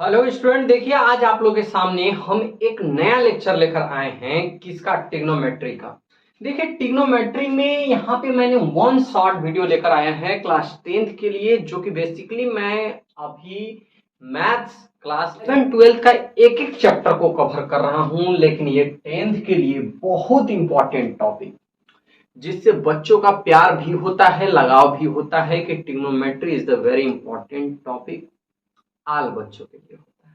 Hello student, देखिए आज आप लोगों के सामने हम एक नया लेक्चर लेकर आए हैं। किसका? ट्रिग्नोमेट्री का। देखिए ट्रिग्नोमेट्री में यहाँ पे मैंने वन शॉर्ट वीडियो लेकर आया है क्लास 10th के लिए, जो कि बेसिकली मैं अभी मैथ्स क्लास 11 12 का एक एक चैप्टर को कवर कर रहा हूँ, लेकिन ये 10th के लिए बहुत इंपॉर्टेंट टॉपिक, जिससे बच्चों का प्यार भी होता है, लगाव भी होता है कि trigonometry is the very important topic. All बच्चों के लिए होता है।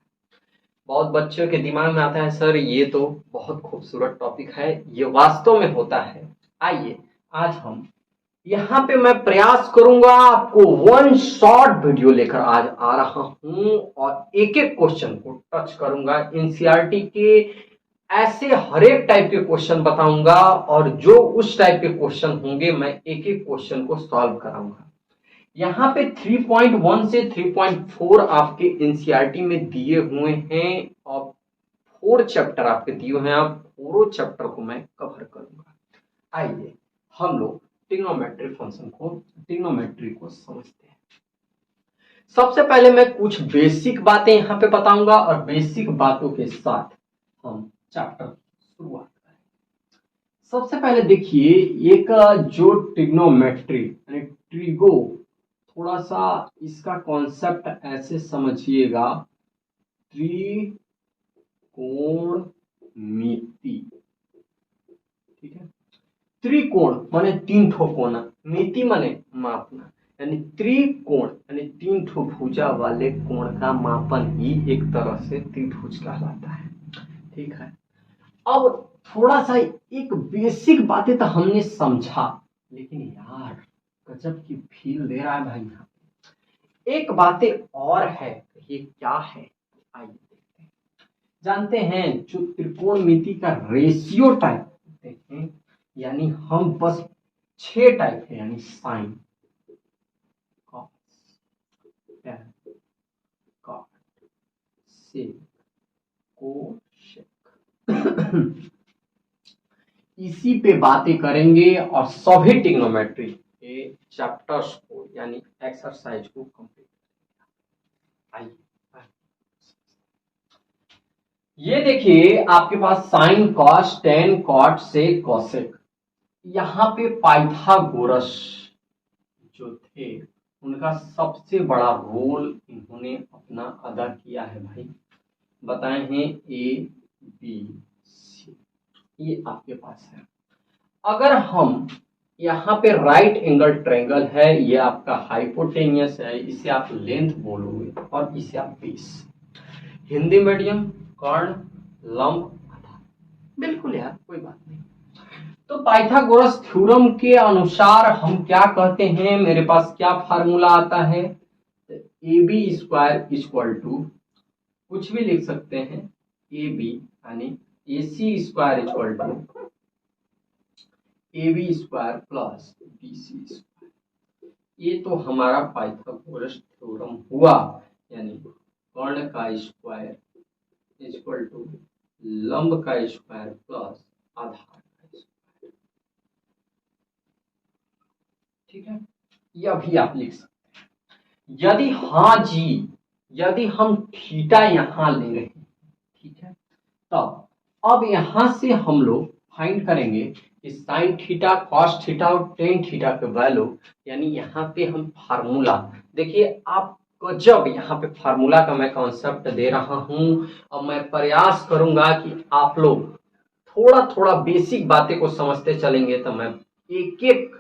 बहुत बच्चों के दिमाग में आता है सर ये तो बहुत खूबसूरत टॉपिक है, ये वास्तव में होता है। आइए आज हम यहाँ पे मैं प्रयास करूंगा आपको वन शॉर्ट वीडियो लेकर आज आ रहा हूं और एक एक क्वेश्चन को टच करूंगा। एनसीईआरटी के ऐसे हर एक टाइप के क्वेश्चन बताऊंगा और जो उस टाइप के क्वेश्चन होंगे मैं एक एक क्वेश्चन को सॉल्व कराऊंगा। यहाँ पे 3.1 से 3.4 आपके एनसीईआरटी में दिए हुए हैं और 4 चैप्टर आपके दिए हुए हैं। आप पूरे चैप्टर को मैं कवर करूंगा। आइए हम लोग ट्रिग्नोमेट्री को समझते हैं। सबसे पहले मैं कुछ बेसिक बातें यहाँ पे बताऊंगा और बेसिक बातों के साथ हम चैप्टर शुरुआत करें। सबसे पहले देखिए, एक जो ट्रिग्नोमेट्री यानी ट्रिगो, थोड़ा सा इसका कॉन्सेप्ट ऐसे समझिएगा, त्रिकोणमिति। ठीक है, त्रिकोण माने तीन ठो कोना, मिति माने मापना, यानी त्रिकोण यानी तीन ठो भुजा वाले कोण का मापन ही एक तरह से त्रिभुज कहलाता है। ठीक है, अब थोड़ा सा एक बेसिक बातें तो हमने समझा, लेकिन यार गजब की फील दे रहा है भाई। यहाँ एक बातें और है, ये क्या है आइए देखते हैं। जानते हैं जो त्रिकोणमिति का रेशियो टाइप होते हैं, यानी हम बस 6 टाइप है, यानी साइन, कॉस, टैन, कॉट, सेक, कोसेक इसी पे बातें करेंगे और सभी ट्रिग्नोमेट्री के चैप्टर्स को यानी एक्सरसाइज को कंप्लीट करेंगे। आइए ये देखिए आपके पास साइन, कॉस, टेन, कॉट, सेक, कोसेक। यहाँ पे पाइथागोरस जो थे उनका सबसे बड़ा रोल इन्होंने अपना अदा किया है भाई। बताए हैं ए बी सी, ये आपके पास है। अगर हम यहाँ पे राइट एंगल ट्रायंगल है, ये आपका हाइपोटेनियस है, इसे आप लेंथ बोलोगे और इसे आप बेस। हिंदी मीडियम, कर्ण, लंब, आधार। बिल्कुल यार, कोई बात नहीं। तो पाइथागोरस थ्योरम के अनुसार हम क्या कहते हैं, मेरे पास क्या फार्मूला आता है, A B square equal to, कुछ भी लिख सकते हैं, ए बी यानी A C square equal to A B square plus B C square. ये तो हमारा पाइथागोरस थ्योरम हुआ, यानी कर्ण का स्क्वायर इक्वल टू लंब का स्क्वायर प्लस आधार का स्क्वायर। ठीक है, यह भी आप लिख सकते हैं। यदि हाँ जी, यदि हम थीटा यहां ले रहे हैं, ठीक है, तब अब यहां से हम लोग फाइंड करेंगे कि साइन थीटा, कॉस थीटा और टेन थीटा के वैल्यू, यानी यहाँ पे हम फार्मूला देखिए। आप जब यहाँ पे फार्मूला का मैं कॉन्सेप्ट दे रहा हूं और मैं प्रयास करूंगा कि आप लोग थोड़ा थोड़ा बेसिक बातें को समझते चलेंगे, तो मैं एक एक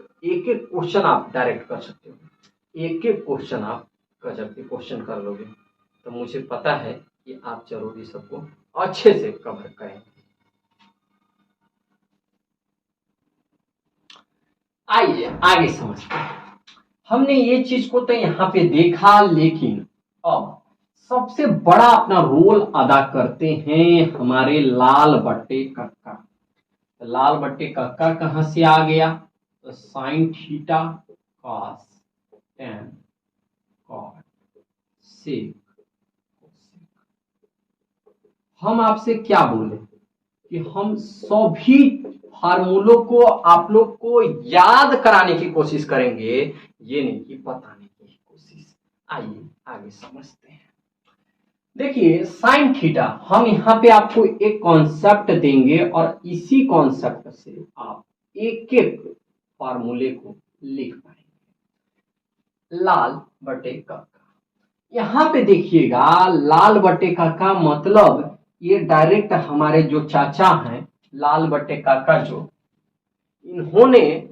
क्वेश्चन आप डायरेक्ट कर सकते हो, एक एक क्वेश्चन आप गजब के क्वेश्चन कर लोगे। तो मुझे पता है कि आप जरूरी सबको अच्छे से कवर करेंगे। आइए आगे समझते हैं। हमने ये चीज को तो यहाँ पे देखा, लेकिन अब सबसे बड़ा अपना रोल अदा करते हैं हमारे लाल बट्टे कक्का। तो लाल बट्टे कक्का कहां से आ गया, तो sine theta, cos, tan, cot, sec. हम आपसे क्या बोले कि हम सभी फार्मूलों को आप लोग को याद कराने की कोशिश करेंगे, ये नहीं कि बताने की कोशिश। आइए आगे समझते हैं। देखिए साइन थीटा, हम यहाँ पे आपको एक कॉन्सेप्ट देंगे और इसी कॉन्सेप्ट से आप एक एक फार्मूले को लिख पाएंगे। लाल बटे काका, यहाँ पे देखिएगा लाल बटे काका मतलब ये डायरेक्ट हमारे जो चाचा हैं लाल बटे काका, जो इन्होंने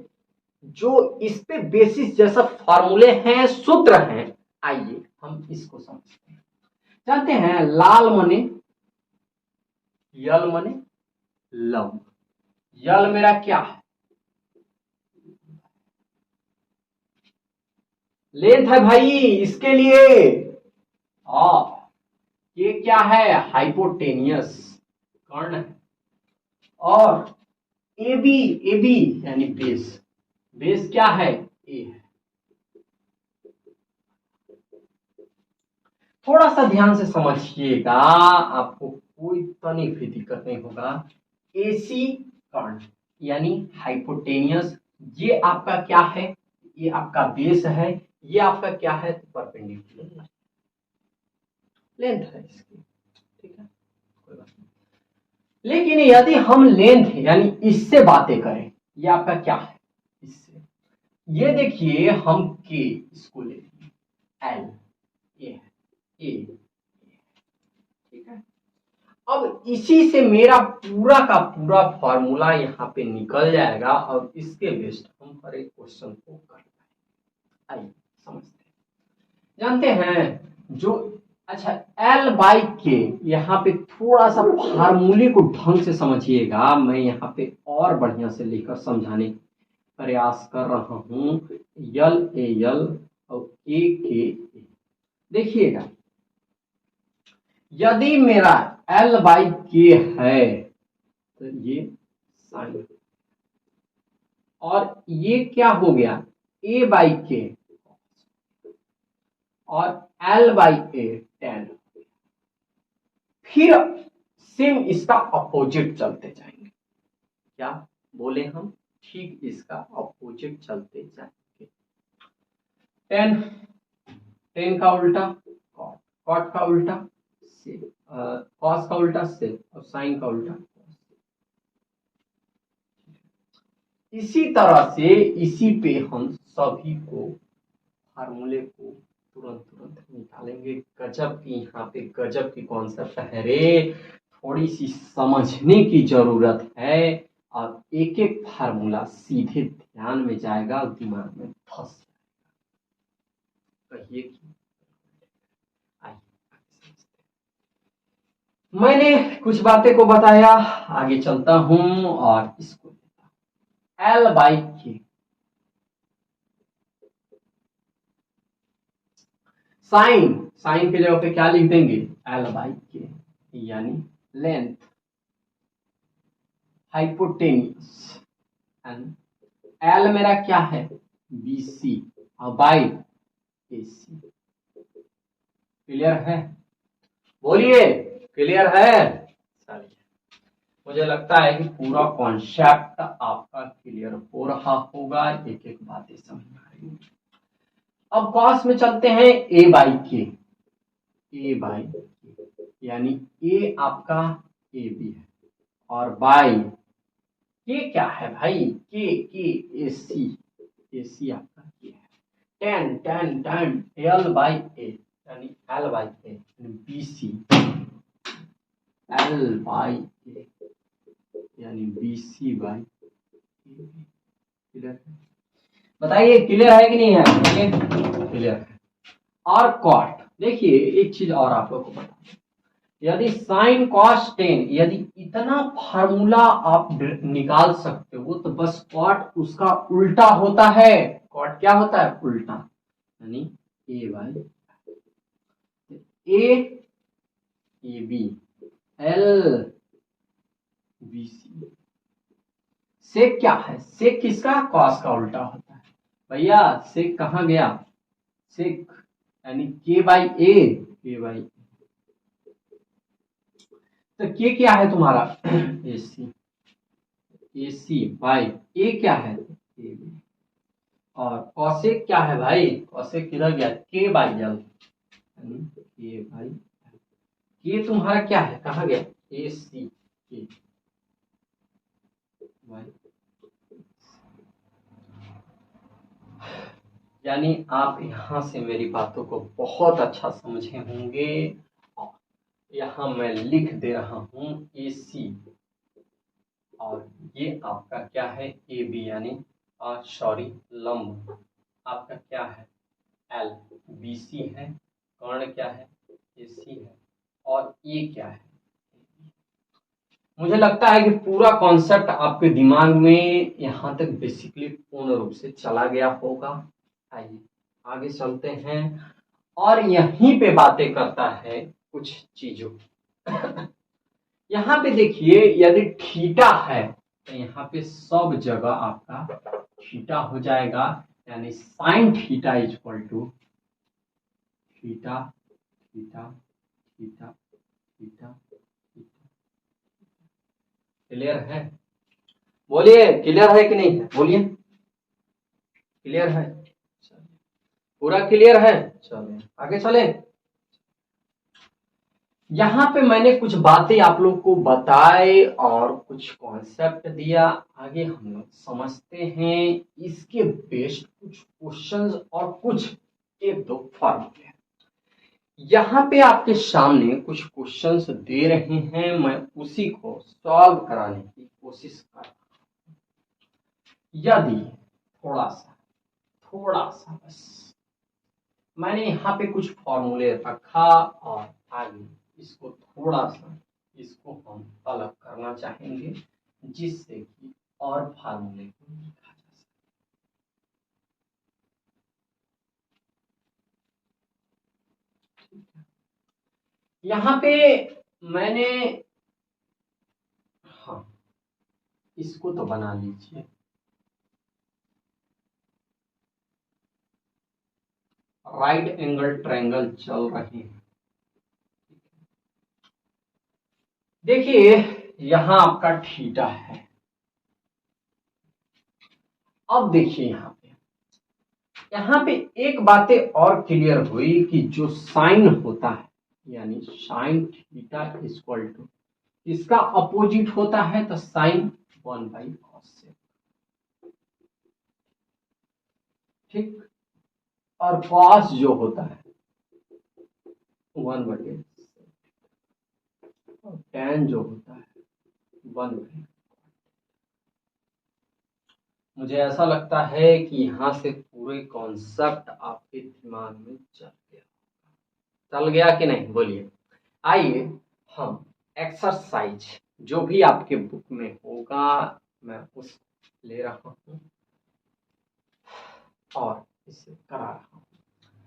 जो इस पे बेसिस जैसा फार्मूले हैं, सूत्र हैं, आइए हम इसको समझते हैं। जानते हैं लाल मने यल मने लंब, यल मेरा क्या है, लेंथ है भाई इसके लिए, और ये क्या है, हाइपोटेनियस कर्ण है, और ए बी यानी बेस, बेस क्या है, ए है। थोड़ा सा ध्यान से समझिएगा, आपको कोई तनी भी दिक्कत नहीं होगा। एसी कर्ण यानी हाइपोटेनियस, ये आपका क्या है, ये आपका बेस है, ये आपका क्या है, परपेंडिकुलर लेंथ है इसकी, ठीक है, कोई बात नहीं। लेकिन यदि हम लेंथ यानी इससे बातें करें, ये आपका क्या है, इससे, ये देखिए हम के इसको ले एल, ये है ए, ठीक है। अब इसी से मेरा पूरा का पूरा फॉर्मूला यहाँ पे निकल जाएगा और इसके बेस्ड हम हर एक क्वेश्चन को कर पाएंगे। आइए समझते हैं। जानते हैं जो, अच्छा एल बाई के, यहाँ पे थोड़ा सा फार्मूले को ढंग से समझिएगा, मैं यहाँ पे और बढ़िया से लेकर समझाने प्रयास कर रहा हूं। यल ए यल और ए के, देखिएगा यदि मेरा एल बाई के है तो ये साइन, और ये क्या हो गया, ए बाई के, और एल बाई ए टेन। फिर सेम इसका अपोजिट चलते जाएंगे, क्या बोले हम, ठीक इसका अपोजिट चलते जाएंगे। टेन, टेन का उल्टा कॉट, कॉट का उल्टा सेक, कॉस का उल्टा सेक, और साइन का उल्टा। इसी तरह से इसी पे हम सभी को फार्मूले को तुरंत तुरंत निकालेंगे। गजब की यहाँ पे गजब की कॉन्सेप्ट है रे, थोड़ी सी समझने की जरूरत है, और एक एक फार्मूला सीधे ध्यान में जाएगा और दिमाग में फंस जाएगा। कहिए कि मैंने कुछ बातें को बताया, आगे चलता हूं और इसको एल बाई के, साइन, साइन की जगह पे क्या लिख देंगे, एल बाई के, यानी लेंथ, हाइपोटेनियस, एंड एल मेरा क्या है, बीसी, और बाई एसी। क्लियर है, बोलिए क्लियर है। चलिए, मुझे लगता है कि पूरा कॉन्सेप्ट आपका क्लियर हो रहा होगा, एक एक बातें समझ में आ रही है। अब कॉस में चलते हैं, ए बाई के, ए बाई के यानी ए आपका ए बी है, और बाई के क्या है भाई, के ए सी, ए सी आपका के है। Tan, tan tan L by A यानी L by A, B C L by A यानी B C by A. Clear है, बताइए क्लियर है कि नहीं है, क्लियर है। और कॉट, देखिए एक चीज और आप लोगों को बता, यदि साइन कॉस टेन, यदि इतना फार्मूला आप निकाल सकते हो तो बस कॉट उसका उल्टा होता है। कॉट क्या होता है, उल्टा, यानी A by A B L B C. Sec क्या है, सेक किसका, कॉस का उल्टा होता है भैया। सेक कहाँ गया, सेक यानी के बाई ए, के बाई, तो के क्या है तुम्हारा, ए सी, ए सी बाई ए क्या है, ए बी, और कॉसेक क्या है भाई, कॉसेक किधर गया, के बाई एल, यानी के बाई एल। ये तुम्हारा क्या है, कहा गया ए सी के यानी आप यहाँ से मेरी बातों को बहुत अच्छा समझे होंगे। यहाँ मैं लिख दे रहा हूँ ए सी और ये आपका क्या है ए बी यानी सॉरी लंब आपका क्या है एल, बी सी है, कर्ण क्या है ए सी है और ये क्या है। मुझे लगता है कि पूरा कॉन्सेप्ट आपके दिमाग में यहाँ तक बेसिकली पूर्ण रूप से चला गया होगा। आइए आगे चलते हैं और यहीं पे बातें करता है कुछ चीजों। यहाँ पे देखिए यदि थीटा है तो यहाँ पे सब जगह आपका थीटा हो जाएगा, यानी sine theta is equal to theta theta theta theta. Clear है? बोलिए क्लियर है कि नहीं है, बोलिए क्लियर है? पूरा क्लियर है? चलिए आगे चले। यहाँ पे मैंने कुछ बातें आप लोग को बताए और कुछ कॉन्सेप्ट दिया। आगे हम लोग समझते हैं इसके बेस्ड कुछ क्वेश्चंस और कुछ एक दो फॉर्मूले। यहाँ पे आपके सामने कुछ क्वेश्चंस दे रहे हैं, मैं उसी को सॉल्व कराने की कोशिश कर रहा हूँ। यदि थोड़ा सा बस मैंने यहाँ पे कुछ फॉर्मूले रखा और आगे इसको थोड़ा सा इसको हम अलग करना चाहेंगे जिससे कि और फार्मूले को लिखा जा सके। यहाँ पे मैंने हाँ इसको तो बना लीजिए, राइट एंगल ट्रायंगल चल रहे हैं। देखिए यहां आपका थीटा है। अब देखिए यहाँ पे एक बातें और क्लियर हुई कि जो साइन होता है यानी साइन थीटा इक्वल टू इसका अपोजिट होता है तो साइन 1/cos। ठीक, और कॉस जो होता है 1/, और tan जो होता है 1/। मुझे ऐसा लगता है कि यहाँ से पूरे कॉन्सेप्ट आपके दिमाग में चल गया कि नहीं, बोलिए। आइए हम एक्सरसाइज जो भी आपके बुक में होगा मैं उस ले रहा हूँ और इसे करा रहा हूँ।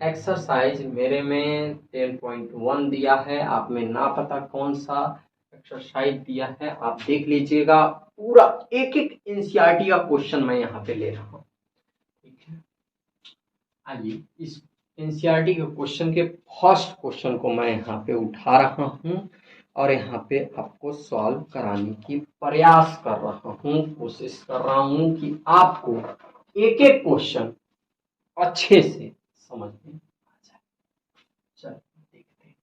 एक्सरसाइज मेरे में 10.1 दिया है, आप में ना पता कौन सा एक्सरसाइज दिया है आप देख लीजिएगा। पूरा एक एक एनसीईआरटी का क्वेश्चन मैं यहाँ पे ले रहा हूँ, ठीक है। आइए इस एनसीईआरटी के क्वेश्चन के फर्स्ट क्वेश्चन को मैं यहाँ पे उठा रहा हूँ और यहाँ पे आपको सॉल्व कराने की प्रयास कर रहा हूँ, कोशिश कर रहा हूँ कि आपको एक एक क्वेश्चन अच्छे से समझ में आ जाए। चलिए देखते हैं।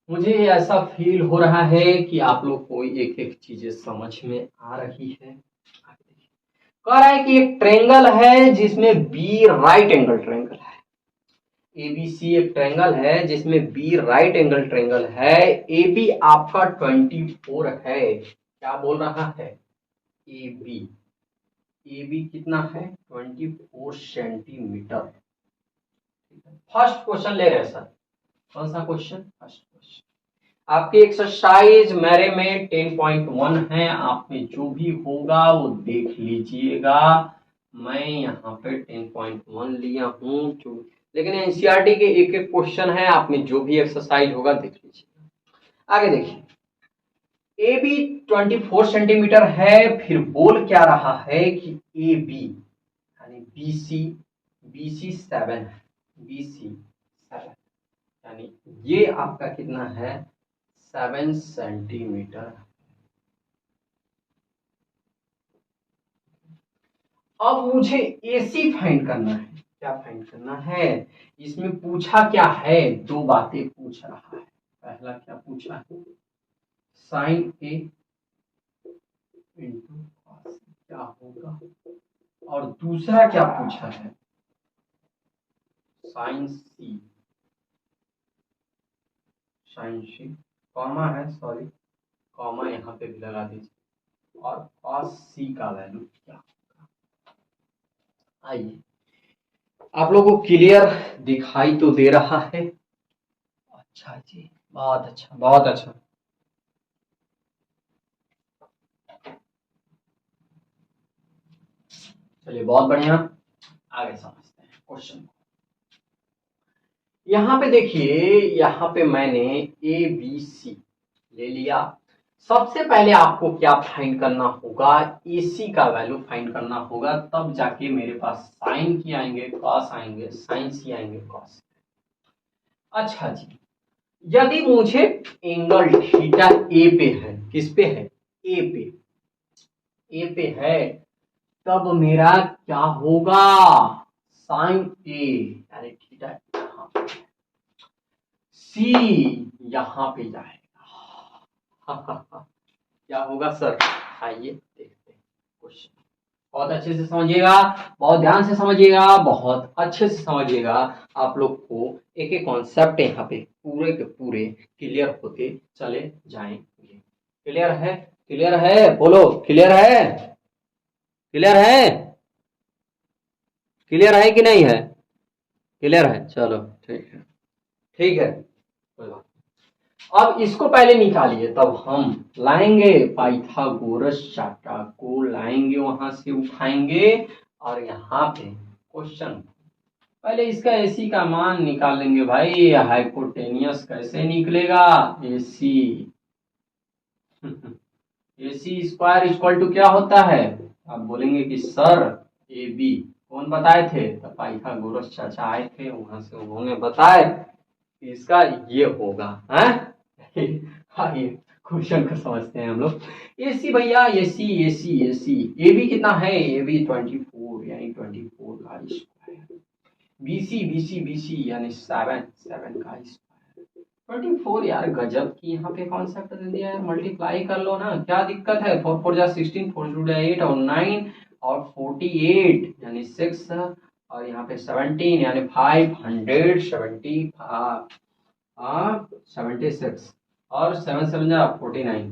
मुझे ऐसा फील हो रहा है कि आप लोग को एक एक चीजें समझ में आ रही है। कह रहा है कि एक ट्रेंगल है जिसमें बी राइट एंगल ट्रेंगल है, एबीसी एक ट्रेंगल है जिसमें बी राइट एंगल ट्रेंगल है, ए बी आपका 24 है। क्या बोल रहा है? ए बी कितना है? 24 सेंटीमीटर। फर्स्ट क्वेश्चन ले रहे हैं सर, कौन सा क्वेश्चन? फर्स्ट क्वेश्चन आपकी एक्सरसाइज मेरे में 10.1 है, आप में जो भी होगा वो देख लीजिएगा। मैं यहाँ पे 10.1 लिया हूँ लेकिन एनसीईआरटी के एक एक क्वेश्चन है, आप में जो भी एक्सरसाइज होगा देख लीजिएगा। आगे देखिए ए बी 24 सेंटीमीटर है, फिर बोल क्या रहा है कि ए बी यानी बी सी 7 है, बी सी 7 यानी ये आपका कितना है? 7 सेंटीमीटर। अब मुझे AC फाइंड करना है। क्या फाइंड करना है? इसमें पूछा क्या है? दो बातें पूछ रहा है। पहला क्या पूछा है? साइन ए इंटू कॉस क्या होगा, और दूसरा क्या पूछा है? साइन सी, साइन सी कॉमा है, सॉरी कॉमा यहाँ पे भी लगा दीजिए, और कॉस सी का वैल्यू क्या होगा। आइए, आप लोगों को क्लियर दिखाई तो दे रहा है? अच्छा जी, बहुत अच्छा बहुत अच्छा। चलिए बहुत बढ़िया, आगे समझते हैं क्वेश्चन को। यहाँ पे देखिए, यहाँ पे मैंने ए बी सी ले लिया। सबसे पहले आपको क्या फाइंड करना होगा? AC का वैल्यू फाइंड करना होगा, तब जाके मेरे पास साइन की आएंगे, कॉस आएंगे, साइन सी आएंगे, कॉस। अच्छा जी, यदि मुझे एंगल थीटा ए पे है, किस पे है? ए पे, ए पे है, तब मेरा क्या होगा? साइन ए यानी थीटा यहाँ पे, सी यहाँ पे जाएगा। क्या होगा सर? आइए देखते हैं क्वेश्चन। बहुत अच्छे से समझिएगा, बहुत ध्यान से समझिएगा, बहुत अच्छे से समझिएगा। आप लोग को एक एक कॉन्सेप्ट यहाँ पे पूरे के पूरे क्लियर होते चले जाएंगे। क्लियर है? क्लियर है? बोलो क्लियर है? क्लियर है? क्लियर है कि नहीं है? क्लियर है, चलो ठीक है, ठीक है, कोई बात। अब इसको पहले निकालिए, तब हम लाएंगे पाइथागोरस चार्टा को, लाएंगे वहां से उठाएंगे, और यहाँ पे क्वेश्चन पहले इसका AC का मान निकाल लेंगे भाई। हाइपोटेनियस कैसे निकलेगा? AC AC square equal to क्या होता है? आप बोलेंगे कि सर AB कौन बताए थे? तो पाइथागोरस चाचा आए थे, वहां से उन्होंने बताए इसका ये होगा है। आइए क्वेश्चन को समझते हैं हम लोग। AC भैया, AC AB कितना है? AB 24 यानी 24 का स्क्वायर। BC यानी 7 का स्क्वायर। 24 यार गजब की यहाँ पे कॉन्सेप्ट दे दिया है, मल्टीप्लाई कर लो ना, क्या दिक्कत है? 4 4 जा 16, 4 2 8 और 9 और 48 यानी 6, और यहाँ पे 17 यानी 570 हाँ 76, और 7 7 जा 49।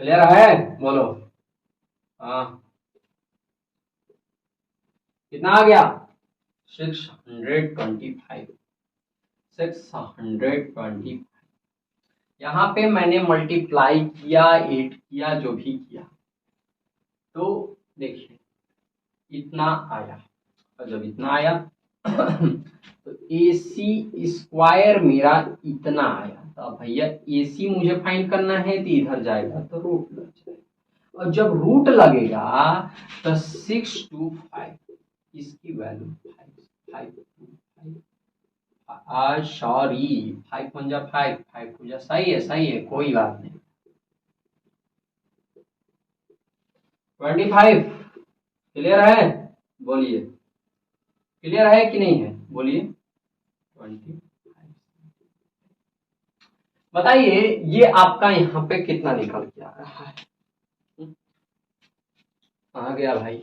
क्लियर है? बोलो हाँ, कितना आ गया? 625, 625। यहाँ पे मैंने मल्टीप्लाई किया, 8 किया, जो भी किया, तो देखिए इतना आया, और जब इतना आया तो AC स्क्वायर मेरा इतना आया। तो अब भैया AC मुझे फाइंड करना है, तो इधर जाएगा तो रूट लग जाएगा, और जब रूट लगेगा तो 625 इसकी वैल्यू 5 सॉरी 5 पंजा 5 5 पूजा, सही है कोई बात नहीं। 25 क्लियर है? बोलिए क्लियर है कि नहीं है? बोलिए 25। बताइए ये आपका यहाँ पे कितना निकल के आ रहा है? कहाँ गया भाई?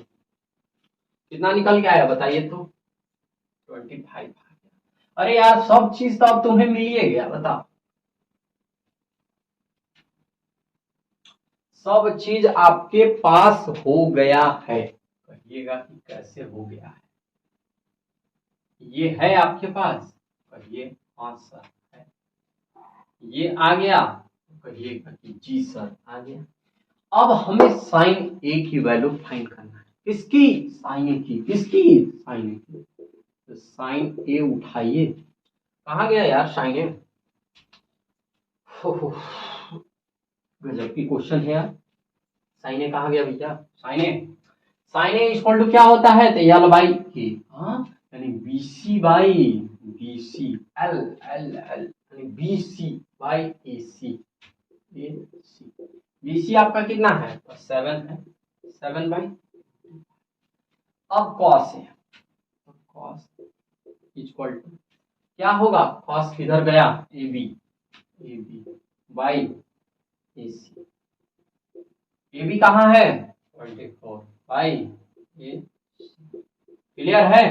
कितना निकल के आया बताइए तो? 25। अरे यार सब चीज तो अब तुम्हें मिल ही गया, बताओ। सब चीज आपके पास हो गया है, कहिएगा कि कैसे हो गया है? ये है आपके पास, कहिए हाँ सर है। ये आ गया, कहिएगा कि जी सर आ गया। अब हमें साइन ए की वैल्यू फाइंड करना है। किसकी? साइन ए की। किसकी? साइन ए की। तो साइन ए उठाइए, कहाँ गया यार साइन ए? गजब की क्वेश्चन है यार, साइन ए कहाँ गया भैया? साइन ए इक्वल टू क्या होता है? तो यार भाई के, हाँ यानी BC by BC, L L L यानी BC बाई AC। BC आपका कितना है? तो 7 है, 7 बाई। अब कॉस है, कॉस इक्वल टू क्या होगा, कॉस किधर गया, A B by A C. A B कहाँ है 24 बाई ए, क्लियर है,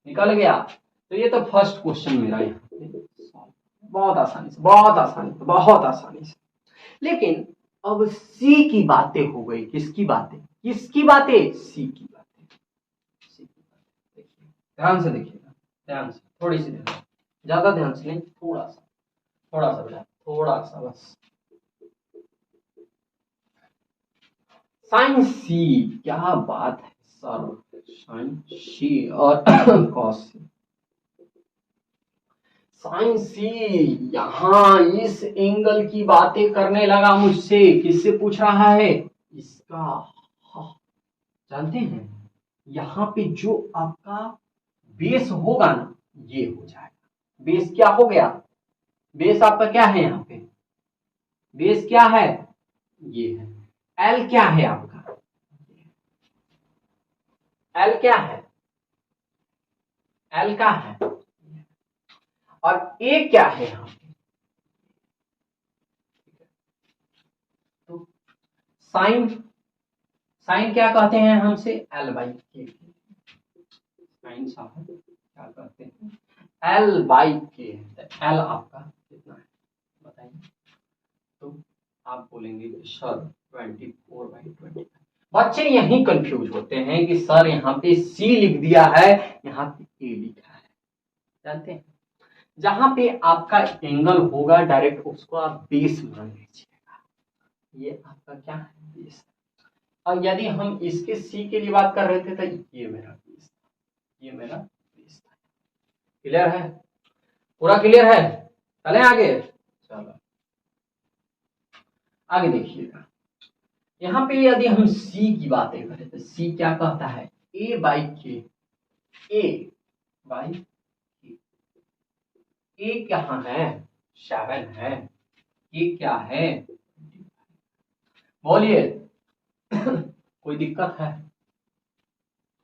निकल गया। तो ये तो फर्स्ट क्वेश्चन मेरा यहाँ पे बहुत आसानी से बहुत आसानी से। लेकिन अब सी की बातें हो गई, किसकी बातें, सी की बातें। देखिए ध्यान से देखिएगा, ध्यान से, थोड़ी सी ध्यान, ज्यादा ध्यान से नहीं, थोड़ा सा बेटा, थोड़ा सा बस। साइन सी, क्या बात है सर, साइन सी और कॉस सी। साइन सी यहां इस एंगल की बातें करने लगा मुझसे, किससे पूछ रहा है, इसका। जानते हैं यहां पे जो आपका बेस होगा ना, ये हो जाएगा। बेस क्या हो गया, बेस आपका क्या है, यहाँ पे बेस क्या है, ये है। एल क्या है आपका, एल क्या है, एल का है, और ए क्या है यहाँ पे। तो साइन क्या कहते हैं हमसे, एल बाई के। साइन साहब क्या कहते हैं, एल बाई के। एल आपका कितना है बताइए। तो आप बोलेंगे कि सर 24/25। बच्चे यही कंफ्यूज होते हैं कि सर यहाँ पे सी लिख दिया है, यहाँ पे ए लिखा है। जानते हैं जहां पे आपका एंगल होगा डायरेक्ट उसको आप बेस मान लीजिएगा। ये आपका क्या है, बेस। और यदि हम इसके सी के लिए बात कर रहे थे तो ये मेरा बेस था, ये मेरा बेस था। क्लियर है, पूरा क्लियर है, चले आगे। चलो आगे देखिएगा, यहाँ पे यदि हम सी की बातें करें तो सी क्या कहता है, ए बाई के, ए बाई के। ए कहाँ है, 7 है, ए क्या है, बोलिए कोई दिक्कत है,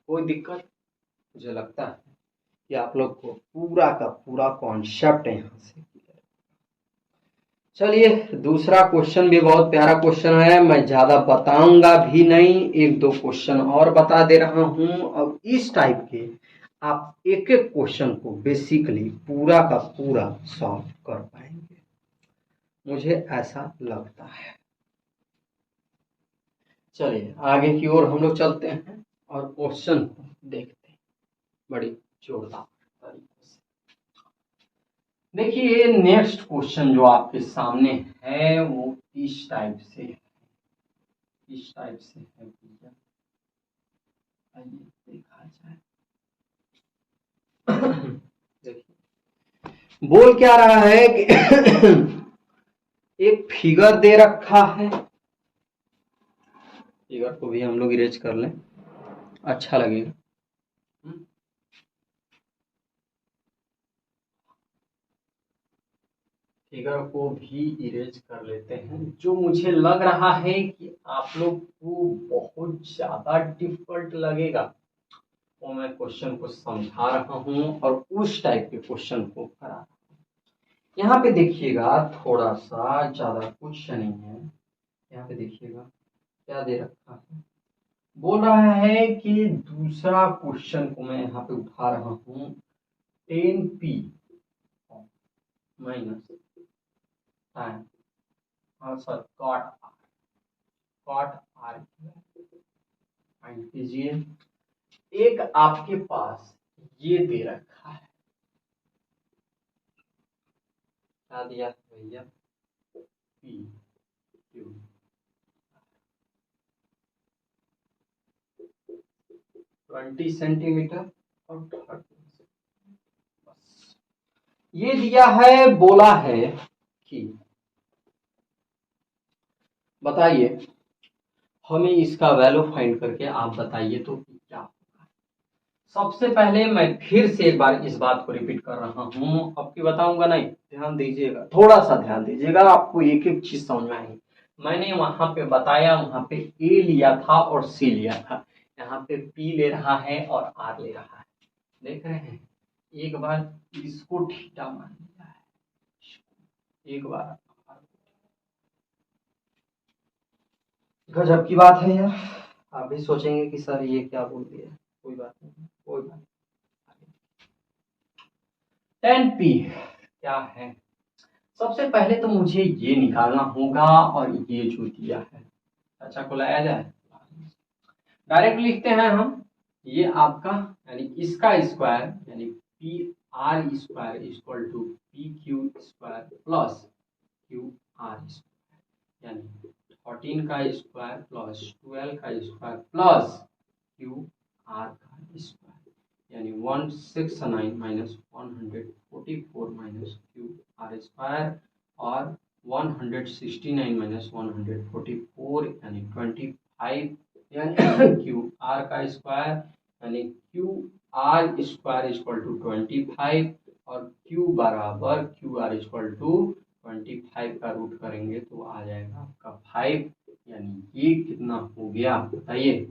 कोई दिक्कत। मुझे लगता है कि आप लोग को पूरा का पूरा कॉन्सेप्ट यहाँ से। चलिए दूसरा क्वेश्चन भी बहुत प्यारा क्वेश्चन है, मैं ज्यादा बताऊंगा भी नहीं, 1-2 क्वेश्चन और बता दे रहा हूं। अब इस टाइप के आप एक एक क्वेश्चन को बेसिकली पूरा का पूरा सॉल्व कर पाएंगे, मुझे ऐसा लगता है। चलिए आगे की ओर हम लोग चलते हैं और क्वेश्चन को देखते हैं बड़ी जोरदार तरीके से। देखिए नेक्स्ट क्वेश्चन जो आपके सामने है वो इस टाइप से है, इस टाइप से है भैया, आइए देखा जाए। देखिए बोल क्या रहा है कि एक फिगर दे रखा है, फिगर को भी हम लोग इरेज कर लें, अच्छा लगेगा। फिगर को भी इरेज कर लेते हैं। जो मुझे लग रहा है कि आप लोग को बहुत ज्यादा डिफिकल्ट लगेगा वो मैं क्वेश्चन को समझा रहा हूं और उस टाइप के क्वेश्चन को करा रहा हूं। यहाँ पे देखिएगा थोड़ा सा, ज्यादा कुछ नहीं है। यहाँ पे देखिएगा क्या दे रखा है, बोल रहा है कि दूसरा क्वेश्चन को मैं यहाँ पे उठा रहा हूँ, 10p minus time sir cot R find कीजिए। एक आपके पास ये दे रखा है, क्या दिया है भैया, पी क्यू 20 सेंटीमीटर और 30 बस ये दिया है। बोला है कि बताइए हमें इसका वैल्यू फाइंड करके आप बताइए तो क्या होगा। सबसे पहले मैं फिर से एक बार इस बात को रिपीट कर रहा हूं, अब की बताऊंगा नहीं, ध्यान दीजिएगा, थोड़ा सा ध्यान दीजिएगा, आपको एक एक चीज समझ में आएगी। मैंने वहां पे बताया, वहां पे ए लिया था और सी लिया था, यहाँ पे पी ले रहा है और आर ले रहा है। देख रहे हैं, एक बार इसको थीटा मान लिया है, एक बार। गजब की बात है यार। आप भी सोचेंगे कि सर ये क्या बोल दिया। कोई बात नहीं, कोई बात नहीं। 10p क्या है? सबसे पहले तो मुझे ये निकालना होगा, और ये जो दिया है, अच्छा को लाया जाए, डायरेक्ट लिखते हैं हम। ये आपका यानी इसका स्क्वायर यानी P R square equal to P Q square plus Q R square, यानी 14 का स्क्वायर प्लस 12 का स्क्वायर प्लस क्यू आर का स्क्वायर, यानी 169 minus 144 minus Q R square, और 169 माइनस 144 यानी 25, यानी क्यू आर का स्क्वायर यानी Q R square equal to 25, और क्यू बराबर क्यू आर इक्वल टू 25 का रूट करेंगे तो आ जाएगा आपका 5, यानी ये कितना हो गया बताइए?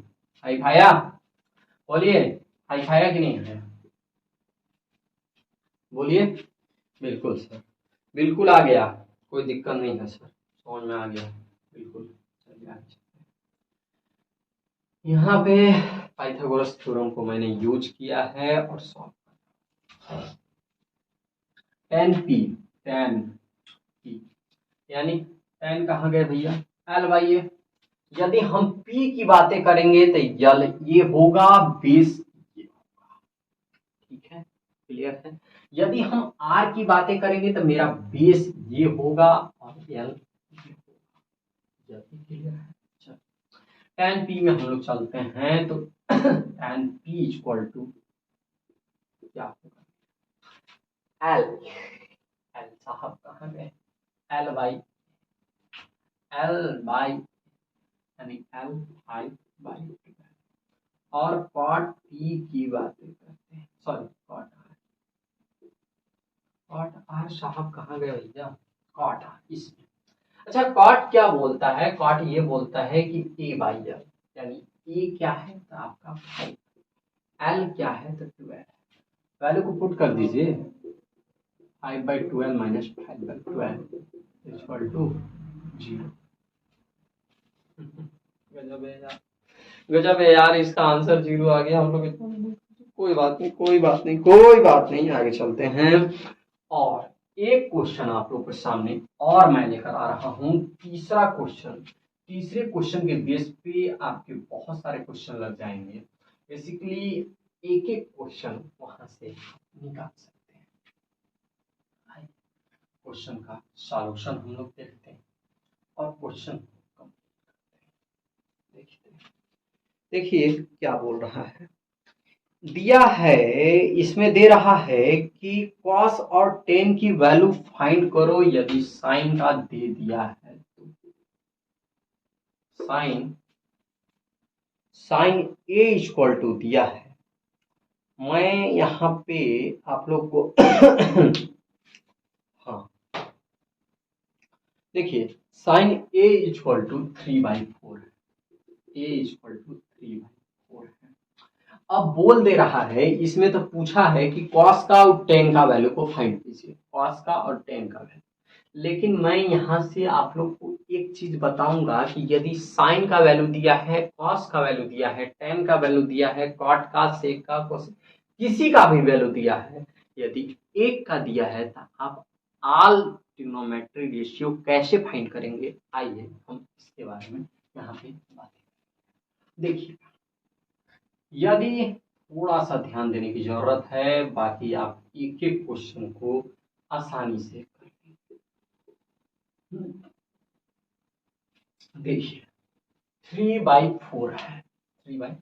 5 आया? बोलिए 5 आया कि नहीं आया? बोलिए। बिल्कुल सर, बिल्कुल आ गया, कोई दिक्कत नहीं है सर, समझ में आ गया बिल्कुल। चलिए आगे। यहाँ पे पाइथागोरस थ्योरम को मैंने यूज किया है और सॉल्व किया। 10p यानी 10 कहाँ गए भैया? एल बाई ए। यदि हम p की बातें करेंगे तो यल ये होगा, बेस ये होगा, ठीक है, क्लियर है। यदि हम r की बातें करेंगे तो मेरा बेस ये होगा और यल ये होगा, क्लियर है। 10p में हम लोग चलते हैं तो 10p इक्वल टू क्या होगा? एल। एल साहब कहाँ गए? एल बाई यानी एल 5 बाई, और कॉट पी की बातें करते हैं, सॉरी कॉट आर साहब कहाँ गए भैया? कॉट आर इसमें। अच्छा, कॉट क्या बोलता है? कॉट ये बोलता है कि ए बाई एल, यानी ए क्या है तो आपका 5, एल क्या है तो 12, वैल्यू को पुट कर दीजिए, 5/12 माइनस 5/12 इक्वल टू 0। गजब है यार, गजब है यार, इसका आंसर 0 आ गया। हम लोग कोई बात नहीं, कोई बात नहीं, कोई बात नहीं, आगे चलते हैं। और एक क्वेश्चन आप लोग के सामने और मैं लेकर आ रहा हूँ, तीसरा क्वेश्चन। तीसरे क्वेश्चन के बेस पे आपके बहुत सारे क्वेश्चन लग जाएंगे। बेसिकली एक एक क्वेश्चन वहां से निकाल सकते हैं। क्वेश्चन का सॉल्यूशन हम लोग देखते हैं और क्वेश्चन देखिए क्या बोल रहा है। दिया है, इसमें दे रहा है कि cos और tan की वैल्यू फाइंड करो यदि साइन का दे दिया है तो। साइन ए इक्वल टू दिया है। मैं यहाँ पे आप लोग को हाँ देखिए, साइन ए इक्वल टू 3/4 है, ए इक्वल टू 3/4 है। अब बोल दे रहा है, इसमें तो पूछा है कि cos का और tan का वैल्यू को फाइंड कीजिए, cos का और tan का वैल्यू। लेकिन मैं यहाँ से आप लोग को एक चीज बताऊंगा कि यदि साइन का वैल्यू दिया है, cos का वैल्यू दिया है, tan का वैल्यू दिया है, cot का, sec का, cos, किसी का भी वैल्यू दिया है, यदि एक का दिया है तो आप ऑल ट्रिग्नोमेट्री रेशियो कैसे फाइंड करेंगे, आइए हम इसके बारे में यहाँ पे बात देखिए। यदि थोड़ा सा ध्यान देने की जरूरत है, बाकी आप एक एक क्वेश्चन को आसानी से कर लेंगे। देखिए 3/4 है, 3/3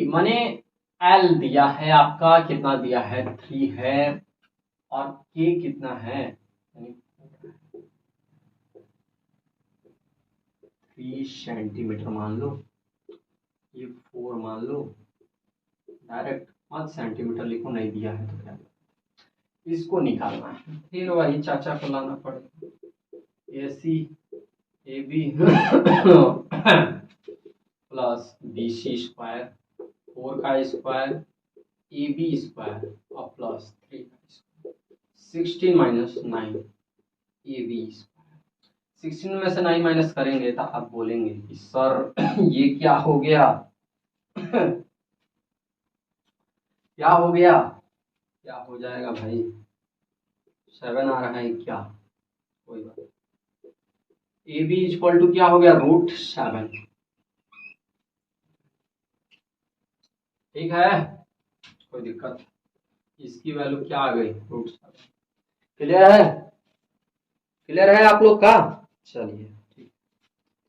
माने एल दिया है आपका, कितना दिया है 3 है, और के कितना है, यानी 3 सेंटीमीटर मान लो, ये 4 मान लो, डायरेक्ट मत सेंटीमीटर लिखो, नहीं दिया है तो क्या, इसको निकालना है। फिर वही चाचा को लाना पड़ेगा, AC AB plus BC square 4 का स्क्वायर ए बी स्क्वायर और प्लस 3 का square 16 minus 9 A B square. 16 में से 9 माइनस करेंगे तो आप बोलेंगे कि सर ये क्या हो गया क्या हो गया, क्या हो जाएगा भाई, 7 आ रहा है क्या, कोई बात, ए बी इक्वल टू क्या हो गया √7। ठीक है, कोई दिक्कत, इसकी वैल्यू क्या आ गई √7। क्लियर है, क्लियर है आप लोग का, चलिए ठीक,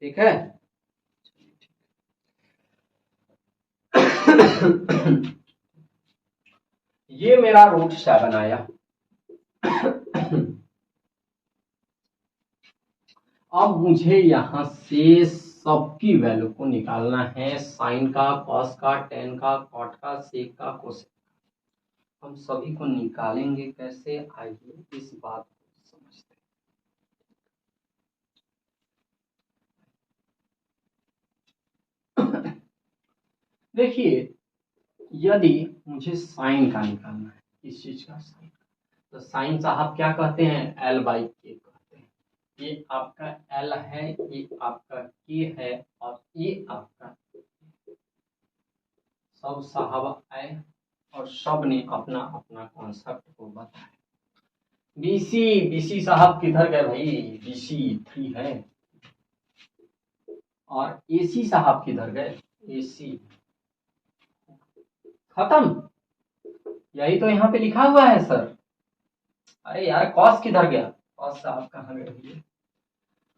ठीक है ये मेरा √7 आया। अब मुझे यहां से सबकी वैल्यू को निकालना है, साइन का, कॉस का, टेन का, कॉट का, सेक का, कोसेक का। हम सभी को निकालेंगे कैसे, आइए इस बात को समझते हैं। देखिए, यदि मुझे साइन का निकालना है, इस चीज का साइन, तो साइन साहब क्या कहते हैं, L/K कहते हैं। ये आपका L है, ये आपका K है और ये आपका, सब साहब आए और सब ने अपना अपना कॉन्सेप्ट को बताया। बीसी साहब किधर गए भाई, BC 3 है, और AC साहब किधर गए, AC खत्म, यही तो यहाँ पे लिखा हुआ है सर। अरे यार कॉस किधर गया, कॉस साहब कहाँ गए भैया,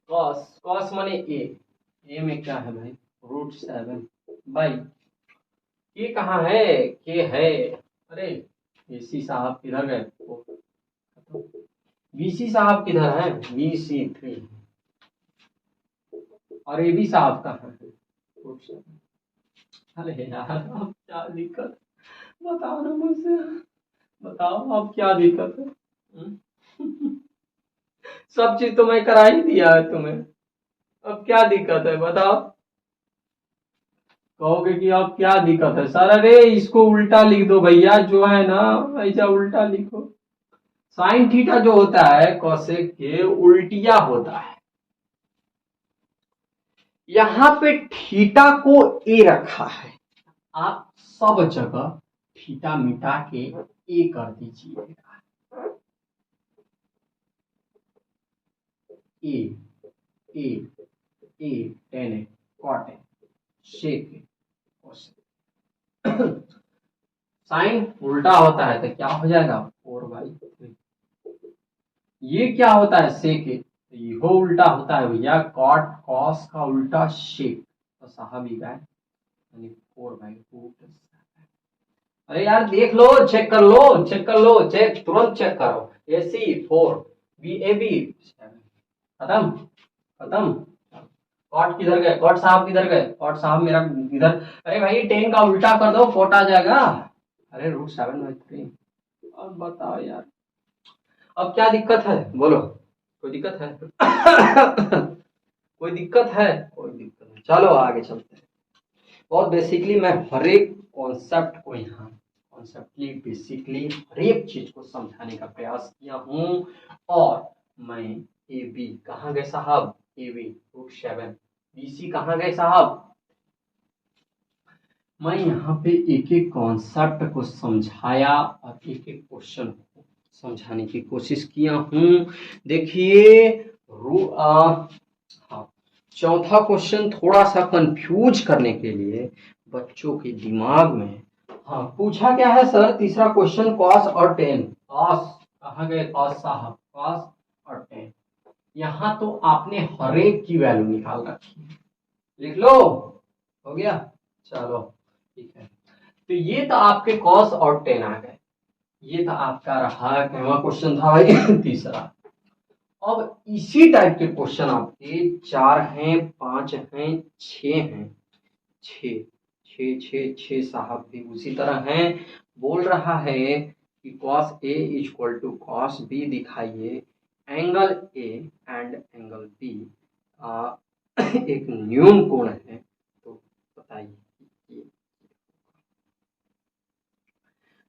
कॉस माने ए में क्या है भाई √7 भाई, के कहाँ है, के है, अरे AC साहब किधर गए, BC साहब किधर है, BC 3, और AB साहब कहाँ है √7। अरे यार अब क्या दिक्कत, बताओ ना मुझसे, बताओ अब क्या दिक्कत है। सब चीज तो मैं करा ही दिया है तुम्हें, अब क्या दिक्कत है बताओ। कहोगे कि अब क्या दिक्कत है सर, अरे इसको उल्टा लिख दो भैया, जो है ना ऐसा उल्टा लिखो। साइन थीटा जो होता है कोसेक के उल्टिया होता है, यहां पे थीटा को ए रखा है, आप सब जगह थीटा मिटा के ए कर दीजिएगा, ए ए ए टेन है, कॉट है, शेक है, साइन उल्टा होता है तो क्या हो जाएगा 4/3। ये क्या होता है सेक है, तो ये उल्टा होता है भैया, कॉट कॉस का उल्टा शेक, तो साहब ही गए यानी 4/√7। अरे यार देख लो, चेक कर लो, चेक कर लो, चेक तुरंत चेक करो, AC 4, BAB 7, खत्म खत्म। कॉट किधर गए, कॉट साहब किधर गए, कॉट साहब मेरा इधर, अरे भाई 10 का उल्टा कर दो, कोट आ जाएगा, अरे √7/3। अब बताओ यार, अब क्या दिक्कत है बोलो, कोई दिक्कत है कोई दिक्कत है, कोई दिक्कत नहीं, चलो आगे चलते हैं। बहुत बेसिकली मैं हर एक कॉन्सेप्ट को यहाँ कॉन्सेप्टली बेसिकली हर एक चीज को समझाने का प्रयास किया हूँ, और मैं AB कहाँ गए साहब, AB √7, BC कहाँ गए साहब, मैं यहाँ पे एक एक कॉन्सेप्ट को समझाया और एक एक क्वेश्चन को समझाने की कोशिश किया हूँ। देखिए हाँ, चौथा क्वेश्चन थोड़ा सा कंफ्यूज करने के लिए बच्चों के दिमाग में, हाँ पूछा क्या है सर, तीसरा क्वेश्चन कॉस और टेन, कॉस कहाँ गए कॉस साहब, कॉस और टेन, यहाँ तो आपने हर एक की वैल्यू निकाल रखी है, लिख लो, हो गया, चलो ठीक है। तो ये तो आपके कॉस और टेन आ गए, ये तो आपका रहा कहवा क्वेश्चन था भाई तीसरा। अब इसी टाइप के क्वेश्चन आपके 4 हैं, 5 हैं, 6 हैं, 6 साहब भी उसी तरह हैं। बोल रहा है कि cos A equal to cos B दिखाइए, angle A and angle B एक न्यून कोण है, तो बताइए ये।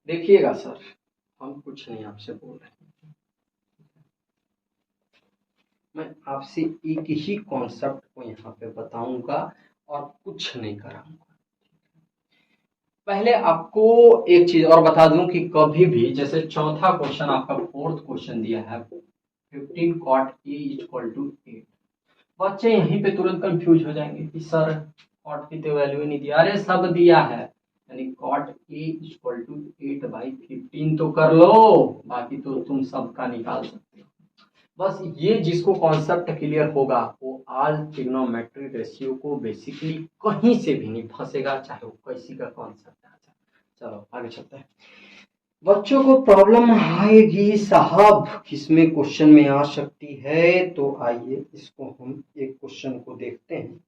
देखिएगा सर, हम कुछ नहीं आपसे बोल रहे हैं, मैं आपसे एक ही कॉन्सेप्ट को यहाँ पे बताऊंगा और कुछ नहीं कराऊंगा। पहले आपको एक चीज और बता दूं कि कभी भी जैसे चौथा क्वेश्चन आपका फोर्थ क्वेश्चन दिया है 15 cot a इक्वल टू 8, बच्चे यहीं पे तुरंत कंफ्यूज हो जाएंगे कि सर कॉट की तो वैल्यू ही नहीं दिया। अरे सब दिया है, यानी कॉट ए इक्वल टू 8/15 तो कर लो, बाकी तो तुम सबका निकाल सकते हो। बस ये जिसको कॉन्सेप्ट क्लियर होगा वो आज ट्रिग्नोमेट्रिक रेशियो को बेसिकली कहीं से भी नहीं फंसेगा, चाहे वो कैसी का कॉन्सेप्ट आ जाए। चलो आगे चलते हैं। बच्चों को प्रॉब्लम आएगी साहब किसमें क्वेश्चन में आ सकती है, तो आइए इसको हम एक क्वेश्चन को देखते हैं।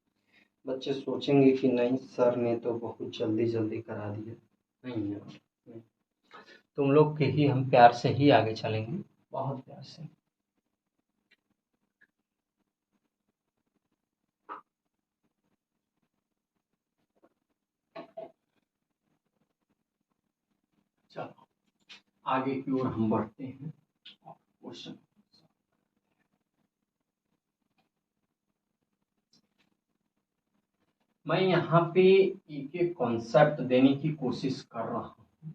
बच्चे सोचेंगे कि नहीं सर ने तो बहुत जल्दी जल्दी करा दिया। नहीं यार, नहीं। तुम लोग के ही हम प्यार से ही आगे चलेंगे, बहुत प्यार से। चलो आगे की ओर हम बढ़ते हैं। क्वेश्चन मैं यहाँ पे एक एक कॉन्सेप्ट देने की कोशिश कर रहा हूँ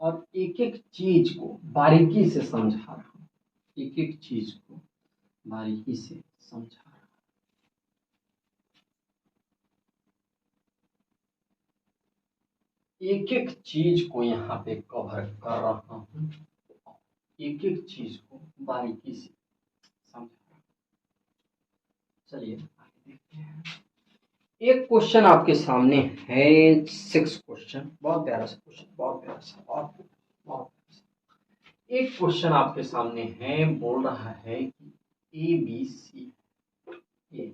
और एक एक चीज को बारीकी से समझा रहा हूँ, एक एक चीज को बारीकी से समझा रहा हूँ। एक एक चीज को यहाँ पे कवर कर रहा हूँ, एक एक चीज को बारीकी से समझा रहा हूँ। चलिए आगे देखते हैं। एक क्वेश्चन आपके सामने है, 6 क्वेश्चन, बहुत प्यारा सा क्वेश्चन, बहुत प्यारा सा, बहुत बहुत प्यारा सा। एक क्वेश्चन आपके सामने है, बोल रहा है कि ए बी सी, ए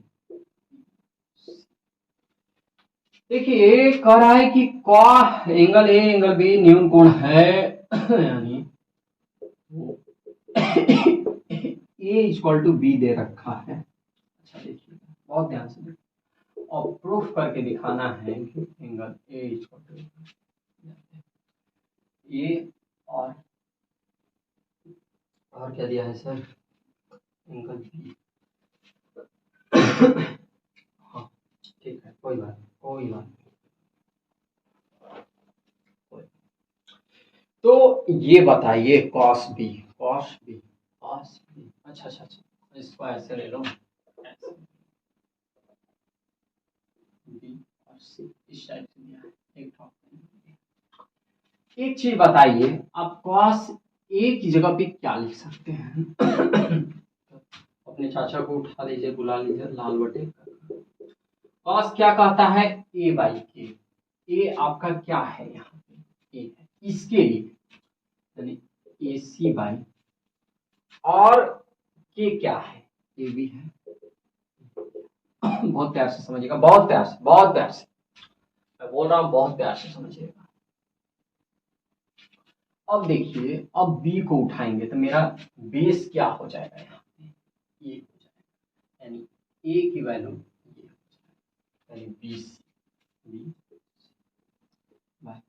देखिए कह रहा है कि कॉ एंगल ए एंगल बी न्यून कोण है यानी ए इक्वल टू बी दे रखा है। अच्छा देखिए बहुत ध्यान से देखिए, और प्रूफ करके दिखाना है कि एंगल ए इक्वल टू ए और क्या दिया है सर, एंगल बी। हाँ ठीक है, कोई बात नहीं, कोई बात नहीं। तो ये बताइए cos B, cos B, cos B, अच्छा अच्छा अच्छा, इसको ऐसे ले लो, ऐसे बी और सी इस टाइप से दिया है एक टॉप। एक चीज बताइए, आप कॉस ए की जगह पे क्या लिख सकते हैं? अपने चाचा को उठा लीजिए, बुला लीजिए, लाल बटे। कॉस क्या कहता है, ए बाई के। ए आपका क्या है यहाँ पे, ए है, इसके लिए यानी ए सी बाई, और के क्या है, ए बी है। बहुत प्यार से समझिएगा, बहुत प्यार से, बहुत प्यार से मैं बोल रहा हूँ, बहुत प्यार से समझिएगा। अब देखिए, अब बी को उठाएंगे तो मेरा बेस क्या हो जाएगा, यहाँ पे ए हो जाएगा, यानी ए की वैल्यू ये हो जाएगा, यानी बी सी, बी बाय।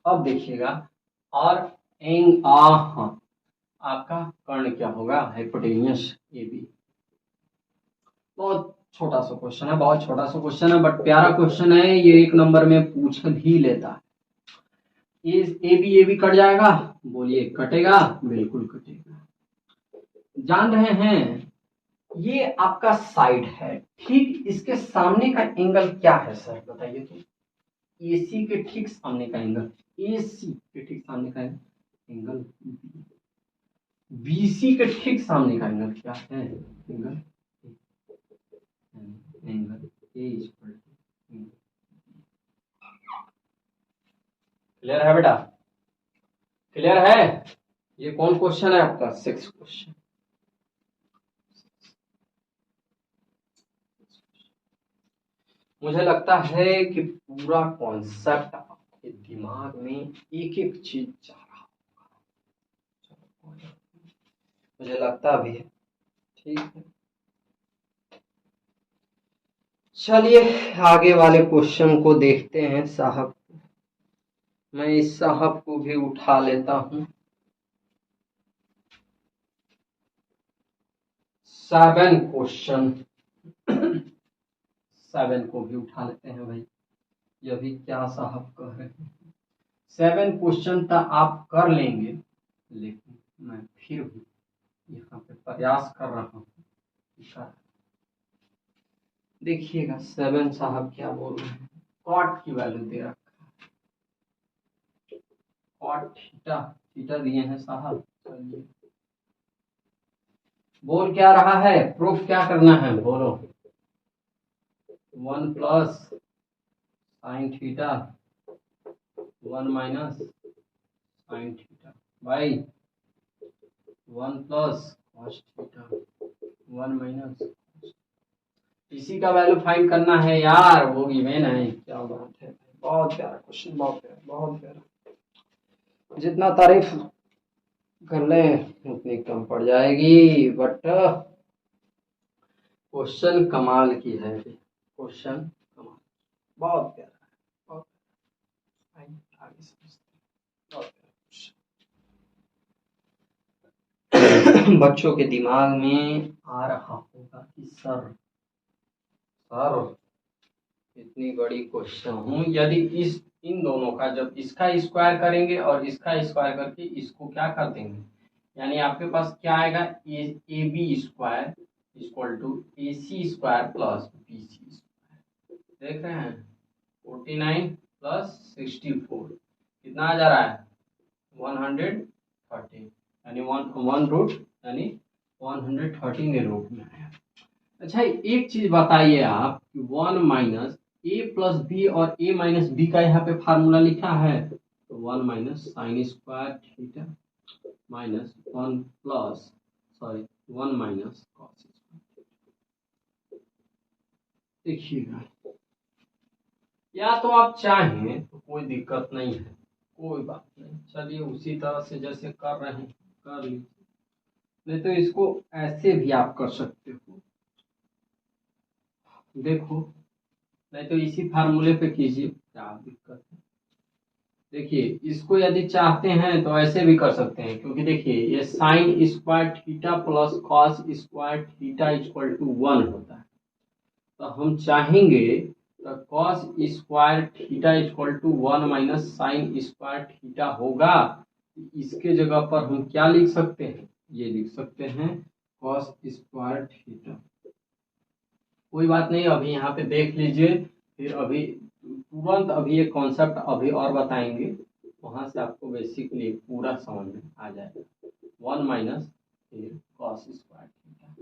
अब देखिएगा, और एंग हाँ, आपका कर्ण क्या होगा, हाइपोटेनियस ए बी। बहुत छोटा सा क्वेश्चन है, बहुत छोटा सा क्वेश्चन है, बट प्यारा क्वेश्चन है, ये एक नंबर में पूछ भी लेता है। ए बी कट जाएगा, बोलिए कटेगा, बिल्कुल कटेगा। जान रहे हैं, ये आपका साइड है, ठीक इसके सामने का एंगल क्या है सर बताइए तो। एसी के ठीक सामने का एंगल, एसी के ठीक सामने का एंगल, बीसी के ठीक सामने का एंगल क्या है, angle angle A equal to. Clear है बेटा, क्लियर है? ये कौन क्वेश्चन है आपका, 6 क्वेश्चन। मुझे लगता है कि पूरा कॉन्सेप्ट आपके दिमाग में एक एक चीज जा रहा होगा, मुझे लगता भी है, ठीक है। चलिए आगे वाले क्वेश्चन को देखते हैं साहब। मैं इस साहब को भी उठा लेता हूँ। 7 क्वेश्चन 7 को भी उठा लेते हैं भाई। यह भी क्या साहब कह रहे हैं। 7 क्वेश्चन तक आप कर लेंगे, लेकिन मैं फिर भी यहाँ पे प्रयास कर रहा हूँ। देखिएगा 7 साहब क्या बोल रहे हैं। कॉट की वैल्यू दे रखा है, कॉट थीटा दिए हैं साहब। चलिए बोल क्या रहा है, प्रूफ क्या करना है बोलो। 1 plus sine theta 1 minus sine theta भाई 1 प्लस कॉस थीटा 1 माइनस। इसी का वैल्यू फाइंड करना है यार, वो गिवन है। क्या बात है, बहुत प्यारा क्वेश्चन, बहुत प्यारा, बहुत प्यारा। जितना तारीफ कर ले उतनी कम पड़ जाएगी, बट क्वेश्चन कमाल की है। क्वेश्चन कमाल, बहुत प्यारा है, बहुत आगे समझते हैं। बहुत प्यारा बच्चों के दिमाग में आ रहा होगा कि सर इतनी बड़ी क्वेश्चन हूँ, यदि इन दोनों का जब इसका स्क्वायर करेंगे और इसका स्क्वायर करके इसको क्या कर देंगे, यानी आपके पास क्या आएगा, A B square equal to A C square plus B C square. देख रहे हैं 49 प्लस 64 कितना आ जा रहा है 130, यानी वन रूट यानी 113 रूट में आया। अच्छा एक चीज बताइए आप कि 1 माइनस ए प्लस बी और ए माइनस बी का यहाँ पे फार्मूला लिखा है, तो 1 minus sine square theta minus 1 minus cos square. देखिएगा, या तो आप चाहें तो कोई दिक्कत नहीं है, कोई बात नहीं, चलिए उसी तरह से जैसे कर रहे हैं कर लीजिए, नहीं तो इसको ऐसे भी आप कर सकते हो। देखो, नहीं तो इसी फार्मूले पे कीजिए, क्या दिक्कत है। देखिए इसको यदि चाहते हैं तो ऐसे भी कर सकते हैं, क्योंकि देखिए ये sine square theta plus cos square theta equal to 1 होता है, तो हम चाहेंगे तो cos square theta equal to 1 minus sine square theta होगा। इसके जगह पर हम क्या लिख सकते हैं, ये लिख सकते हैं कॉस स्क्वायर थीटा। कोई बात नहीं, अभी यहाँ पे देख लीजिए, फिर अभी तुरंत अभी ये कॉन्सेप्ट अभी और बताएंगे, वहां से आपको बेसिकली पूरा समझ में आ जाएगा। 1 माइनस कॉस स्क्वायर थीटा,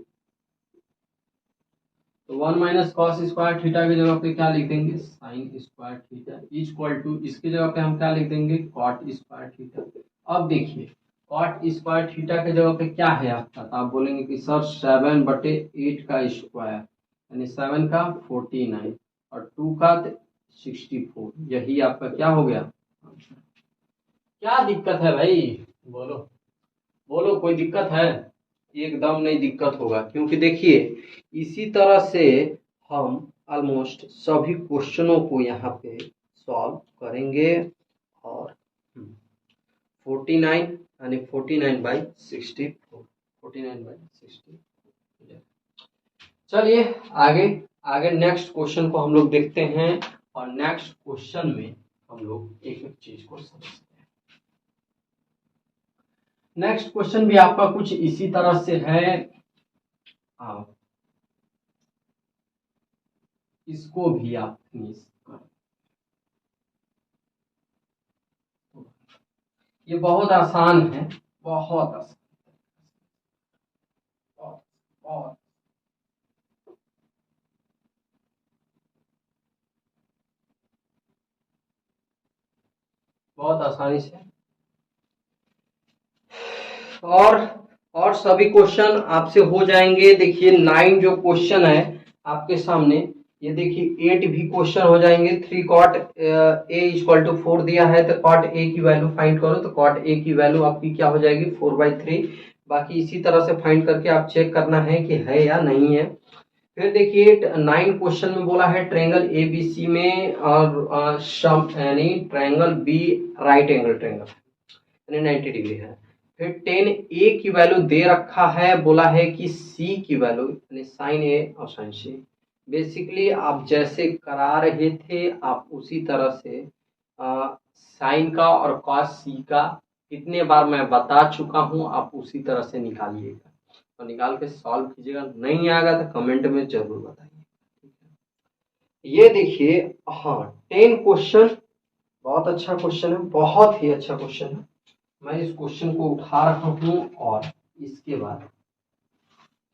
तो 1 माइनस कॉस स्क्वायर थीटा की जगह पे क्या लिख देंगे sine square theta equal to, इसकी जगह पे हम क्या लिख देंगे कॉट स्क्वायर थीटा। अब देखिए कॉट स्क्वायर थीटा की जगह पे क्या है आपका, तो आप बोलेंगे कि सर 7/8 का स्क्वायर यानी 7 का 49 और 2 का 64, यही आपका क्या हो गया। क्या दिक्कत है भाई, बोलो बोलो, कोई दिक्कत है। एकदम नहीं दिक्कत होगा, क्योंकि देखिए इसी तरह से हम ऑलमोस्ट सभी क्वेश्चनों को यहाँ पे सॉल्व करेंगे। और 49 यानी 49/64 49/64। चलिए आगे आगे नेक्स्ट क्वेश्चन को हम लोग देखते हैं, और नेक्स्ट क्वेश्चन में हम लोग एक एक चीज को समझते हैं। नेक्स्ट क्वेश्चन भी आपका कुछ इसी तरह से है, इसको भी आप फिनिश कर, ये बहुत आसान है, बहुत आसान, बहुत बहुत बहुत आसानी से। और सभी क्वेश्चन आपसे हो जाएंगे। देखिए 9 जो क्वेश्चन है आपके सामने, ये देखिए 8 भी क्वेश्चन हो जाएंगे। 3 कॉट ए इक्वल टू 4 दिया है, तो कॉट ए की वैल्यू फाइंड करो, तो कॉट ए की वैल्यू आपकी क्या हो जाएगी 4/3। बाकी इसी तरह से फाइंड करके आप चेक करना है कि है या नहीं है। फिर देखिए 9 क्वेश्चन में बोला है ट्रायंगल ए बी सी में और सम यानी triangle B right angle triangle यानी 90 डिग्री है। फिर 10 ए की वैल्यू दे रखा है, बोला है कि सी की वैल्यू यानी साइन ए और साइन सी। बेसिकली आप जैसे करा रहे थे आप उसी तरह से साइन का और कॉस सी का कितने बार मैं बता चुका हूं, आप उसी तरह से निकालिएगा और निकाल के सॉल्व कीजिएगा। नहीं आएगा तो कमेंट में जरूर बताइए। ये देखिए, हाँ 10 क्वेश्चन बहुत अच्छा क्वेश्चन है, बहुत ही अच्छा क्वेश्चन है। मैं इस क्वेश्चन को उठा रहा हूं और इसके बाद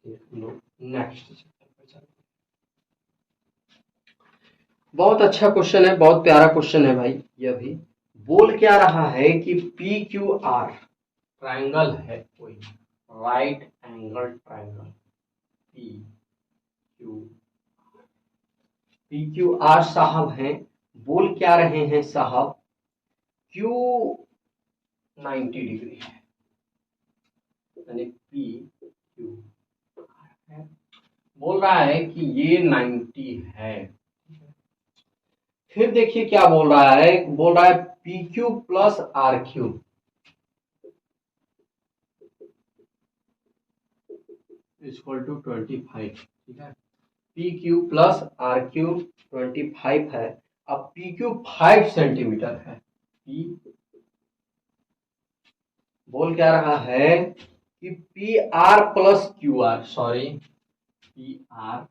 हम लोग नेक्स्ट चैप्टर पर चलते हैं। बहुत अच्छा क्वेश्चन है, बहुत प्यारा क्वेश्चन है भाई। यह भी बोल क्या रहा है कि पी क्यू आर ट्रायंगल है कोई, right angle triangle P Q R साहब हैं। बोल क्या रहे हैं साहब, क्यू 90 डिग्री है यानी पी क्यू है। बोल रहा है कि ये 90 है। फिर देखिए क्या बोल रहा है, बोल रहा है P Q plus R Q equal to 25। ठीक है, P Q plus R Q 25 है। अब पी क्यू 5 सेंटीमीटर है। पी बोल क्या रहा है कि P R plus Q R, sorry P R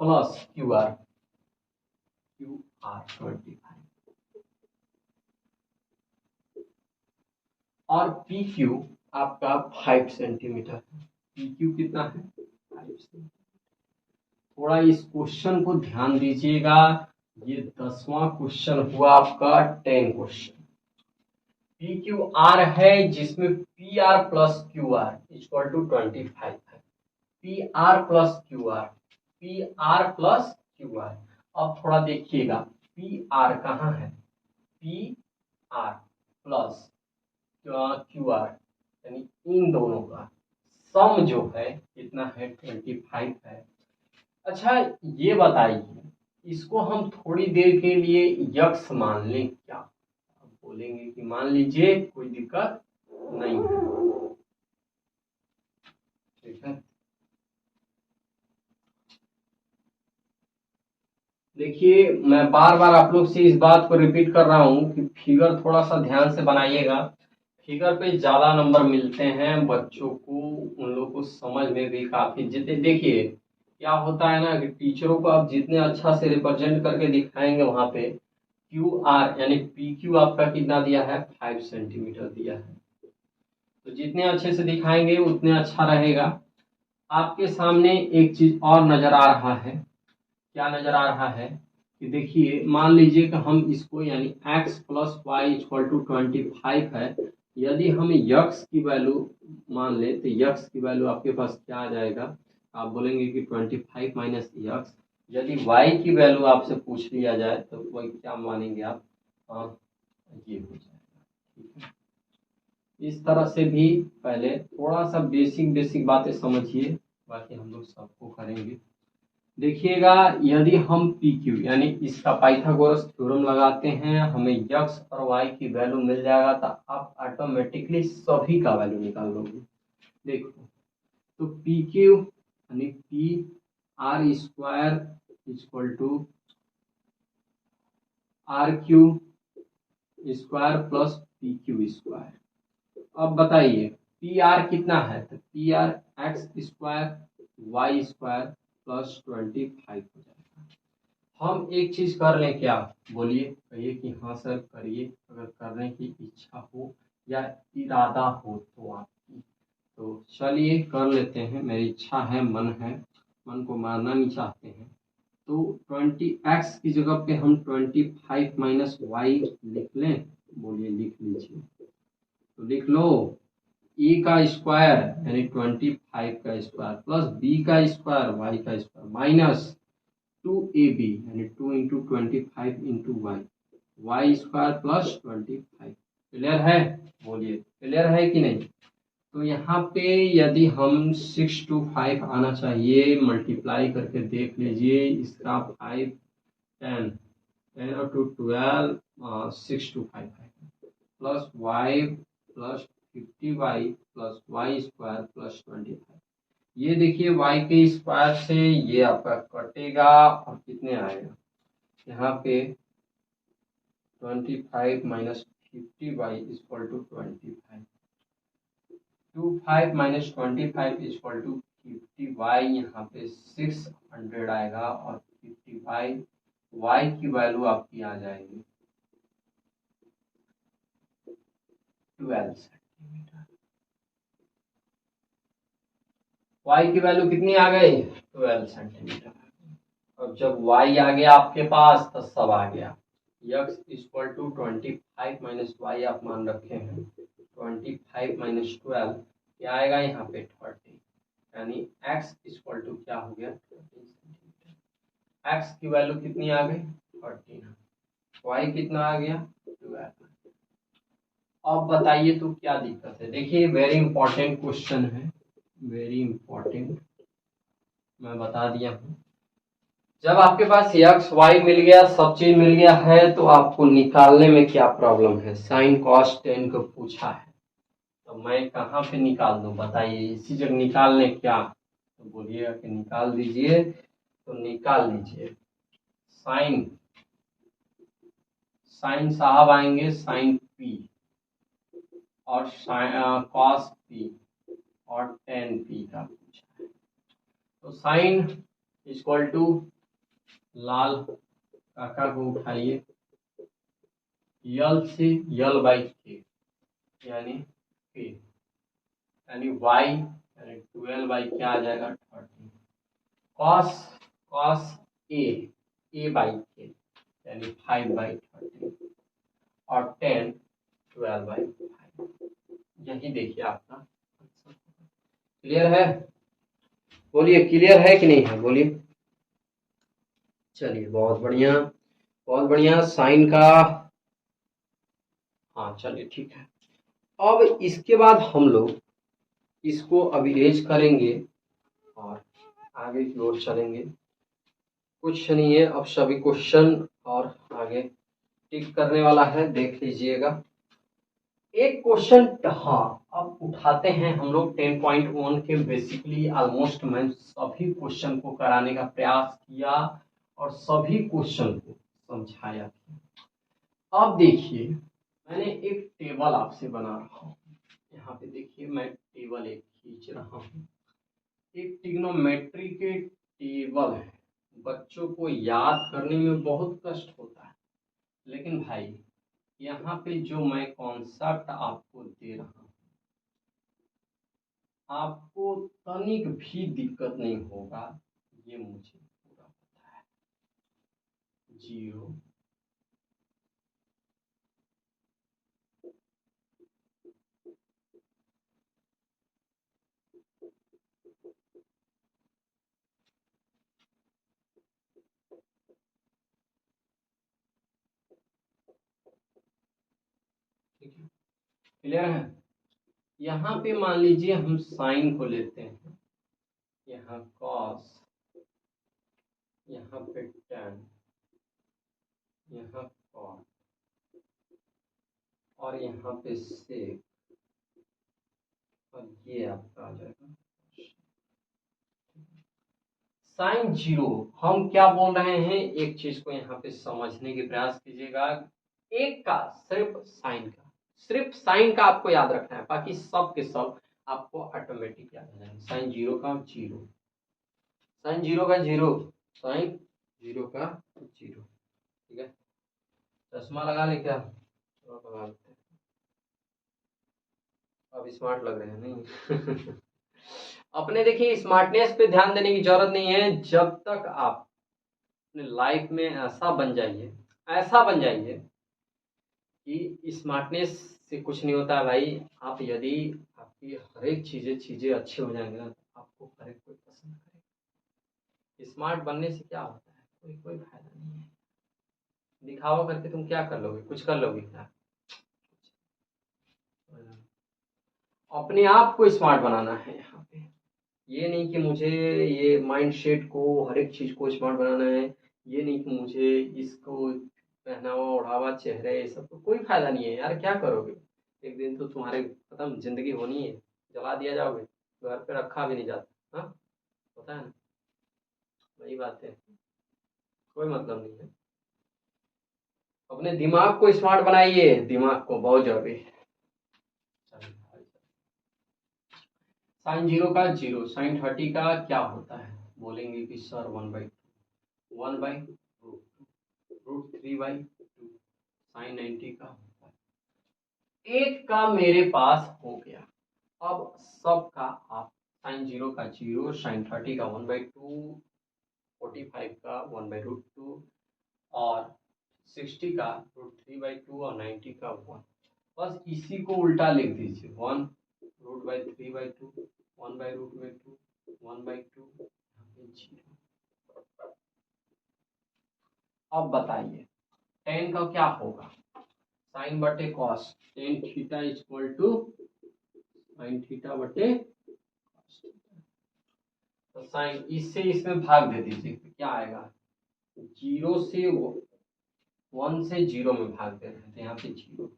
plus Q R 25 और पी क्यू आपका 5 सेंटीमीटर है। पी क्यू कितना है 5 सेंटीमीटर। थोड़ा इस क्वेश्चन को ध्यान दीजिएगा, ये 10वां क्वेश्चन हुआ आपका 10 क्वेश्चन। पी क्यू आर है जिसमें P R plus Q R equal to 25 है। P R plus Q R, P R plus Q R. अब थोड़ा देखिएगा पी आर कहाँ है, P R plus Q R यानी इन दोनों का सम जो है कितना है 25 है। अच्छा ये बताइए, इसको हम थोड़ी देर के लिए यक्स मान लें क्या? आप बोलेंगे कि मान लीजिए, कोई दिक्कत नहीं है। ठीक है, देखिए मैं बार बार आप लोग से इस बात को रिपीट कर रहा हूं कि फिगर थोड़ा सा ध्यान से बनाइएगा। फिगर पे ज्यादा नंबर मिलते हैं बच्चों को, उन लोगों को समझ में भी काफी। जितने देखिए क्या होता है ना कि टीचरों को आप जितने अच्छा से रिप्रेजेंट करके दिखाएंगे वहां पे क्यू आर यानी पी क्यू आपका कितना दिया है 5 सेंटीमीटर दिया है, तो जितने अच्छे से दिखाएंगे उतने अच्छा रहेगा। आपके सामने एक चीज और नजर आ रहा है, क्या नजर आ रहा है कि देखिए मान लीजिए कि हम इसको यानी x plus Y equal to 25 है। यदि हम यक्स की वैल्यू मान ले तो यक्स की वैल्यू आपके पास क्या आ जाएगा, आप बोलेंगे कि 25 माइनस यक्स। यदि y की वैल्यू आपसे पूछ लिया जाए तो वही क्या मानेंगे आप, ये हो जाएगा। ठीक है, इस तरह से भी पहले थोड़ा सा बेसिक बेसिक बातें समझिए, बाकी हम लोग सबको करेंगे। देखिएगा यदि हम पी क्यू यानी इसका पाइथागोरस थ्योरम लगाते हैं, हमें यक्स और वाई की वैल्यू मिल जाएगा, तो आप ऑटोमेटिकली सभी का वैल्यू निकाल लोगे। देखो तो पी क्यू यानी P R square equal to R Q square plus P Q square. अब बताइए पी आर कितना है, तो P R X square Y square plus 25 हो जाएगा। हम एक चीज कर लें क्या, बोलिए, कहिए कि हाँ सर करिए, अगर करने की इच्छा हो या इरादा हो तो आपकी, तो चलिए कर लेते हैं। मेरी इच्छा है, मन को मारना नहीं चाहते हैं। तो 20x की जगह पे हम 25 माइनस वाई लिख लें, बोलिए लिख लीजिए। तो लिख लो ए का स्क्वायर यानी 25 का स्क्वायर प्लस बी का स्क्वायर वाई का स्क्वायर माइनस 2ab यानी 2 into 25 into Y, Y square plus 25। Clear है, बोलिए क्लियर है कि नहीं? तो यहाँ पे यदि हम 6 to 5 आना चाहिए, मल्टीप्लाई करके देख लीजिए, इसका 5 10 10 और 2 12 6 to 5 plus Y plus 50y plus Y square plus 25। ये देखिए y के स्क्वायर से ये आपका कटेगा और कितने आएगा यहाँ पे 25 minus 50y equal to 25। 25 minus 25 equal to 50y, यहाँ पे 600 आएगा और 50y y की वैल्यू आपकी आ जाएगी 12 सेंटीमीटर। y की वैल्यू कितनी आ गई 12 सेंटीमीटर। अब जब y आ गया आपके पास तो सब आ गया। x equal to 25 minus Y आप मान रखे हैं 25 माइनस 12 क्या आएगा यहाँ पे 30, यानी x इक्वल टू क्या हो गया 30 सेंटीमीटर। x की वैल्यू कितनी आ गई 13, y कितना आ गया 12। अब बताइए तो क्या दिक्कत है। देखिए वेरी इंपॉर्टेंट क्वेश्चन है, वेरी इंपॉर्टेंट, मैं बता दिया हूँ। जब आपके पास x y मिल गया, सब चीज मिल गया है, तो आपको निकालने में क्या प्रॉब्लम है। साइन कॉस टेन को पूछा है तो मैं कहाँ पे निकाल दूं बताइए। इसी जगह निकालने क्या तो बोलिएगा कि निकाल दीजिए, तो निकाल लीजिए। साइन साइन साहब आएंगे साइन p और कॉस p और टेन p का पूछा है। तो साइन इक्वल टू लाल काका को उठाइए, यल से यल बाई के यानी के, यानी वाई यानी 12 बाई क्या आ जाएगा 30। कॉस कॉस ए बाई के यानी 5 बाई 30 और 10 12 बाई 5। यही देखिए आपका क्लियर है। बोलिए क्लियर है कि नहीं है, बोलिए। चलिए बहुत बढ़िया बहुत बढ़िया। साइन का हाँ चलिए ठीक है। अब इसके बाद हम लोग इसको अभी इरेज करेंगे और आगे की ओर चलेंगे। कुछ नहीं है, अब सभी क्वेश्चन और आगे टिक करने वाला है, देख लीजिएगा। एक क्वेश्चन हाँ अब उठाते हैं हम लोग 10.1 के। बेसिकली ऑलमोस्ट मैं सभी क्वेश्चन को कराने का प्रयास किया और सभी क्वेश्चन को समझाया। अब देखिए मैंने एक टेबल आपसे बना रहा हूँ, यहाँ पे देखिए मैं टेबल एक खींच रहा हूँ। एक ट्रिग्नोमेट्री के टेबल है, बच्चों को याद करने में बहुत कष्ट होता है, लेकिन भाई यहाँ पे जो मैं कॉन्सेप्ट आपको दे रहा हूँ आपको तनिक भी दिक्कत नहीं होगा, ये मुझे पूरा पता है। जीरो ठीक है, क्लियर है। यहाँ पे मान लीजिए हम साइन को लेते हैं, यहाँ कॉस, यहाँ पे टेन, यहाँ कॉट और यहाँ पे सेक, और ये आपका आ जाएगा साइन जीरो। हम क्या बोल रहे हैं, एक चीज को यहाँ पे समझने की प्रयास कीजिएगा। एक का सिर्फ साइन का आपको याद रखना है, बाकी सब के सब आपको ऑटोमेटिक याद आ जाएंगे। साइन जीरो का जीरो, साइन जीरो का जीरो, साइन जीरो का जीरो। ठीक है, चश्मा लगा ले क्या, लगा लेते हैं। अब स्मार्ट लग रहे हैं नहीं अपने देखिए स्मार्टनेस पे ध्यान देने की जरूरत नहीं है, जब तक आप अपने लाइफ में ऐसा बन जाइए कि स्मार्टनेस से कुछ नहीं होता है भाई। आप यदि आपकी हर एक चीजें अच्छी हो जाएंगे ना, तो आपको हर एक कोई पसंद करेगा। स्मार्ट बनने से क्या होता है, कोई फायदा नहीं है। दिखावा करके तुम क्या कर लोगे, कुछ कर लोगे क्या। अपने आप को स्मार्ट बनाना है यहाँ पे। ये नहीं कि मुझे ये माइंड सेट को हर एक चीज को स्मार्ट बनाना है। ये नहीं कि मुझे इसको पहनावा ओढ़ावा चेहरे ये सब तो कोई फायदा नहीं है यार, क्या करोगे? एक दिन तो तुम्हारे खत्म जिंदगी होनी है, जला दिया जाओगे, घर पे रखा भी नहीं जाता। हाँ, पता है ना, वही बात है, कोई मतलब नहीं है। अपने दिमाग को स्मार्ट बनाइए, दिमाग को, बहुत जरूरी है। साइन जीरो का जीरो, साइन 30 का क्या होता है? बोलेंगे कि सर 1/2, 1/√2, √3/2, साइन 90 का होता है। एक का मेरे पास हो गया। अब सबका आप साइन जीरो का जीरो, साइन 30 का 1/2, 45 का 1/√2 और 60 का √3/2 और 90 का 1। बस इसी को उल्टा लिख दीजिए, 1√3/2, 1/√2, 1/2, 0। अब बताइए टेन का क्या होगा? साइन बटे cos, tan theta equal to sine theta बटे कॉस थीटा। तो साइन इससे इसमें भाग दे दीजिए तो क्या आएगा? 0 से 1 से 0 में भाग दे रहे हैं तो यहाँ पे 0,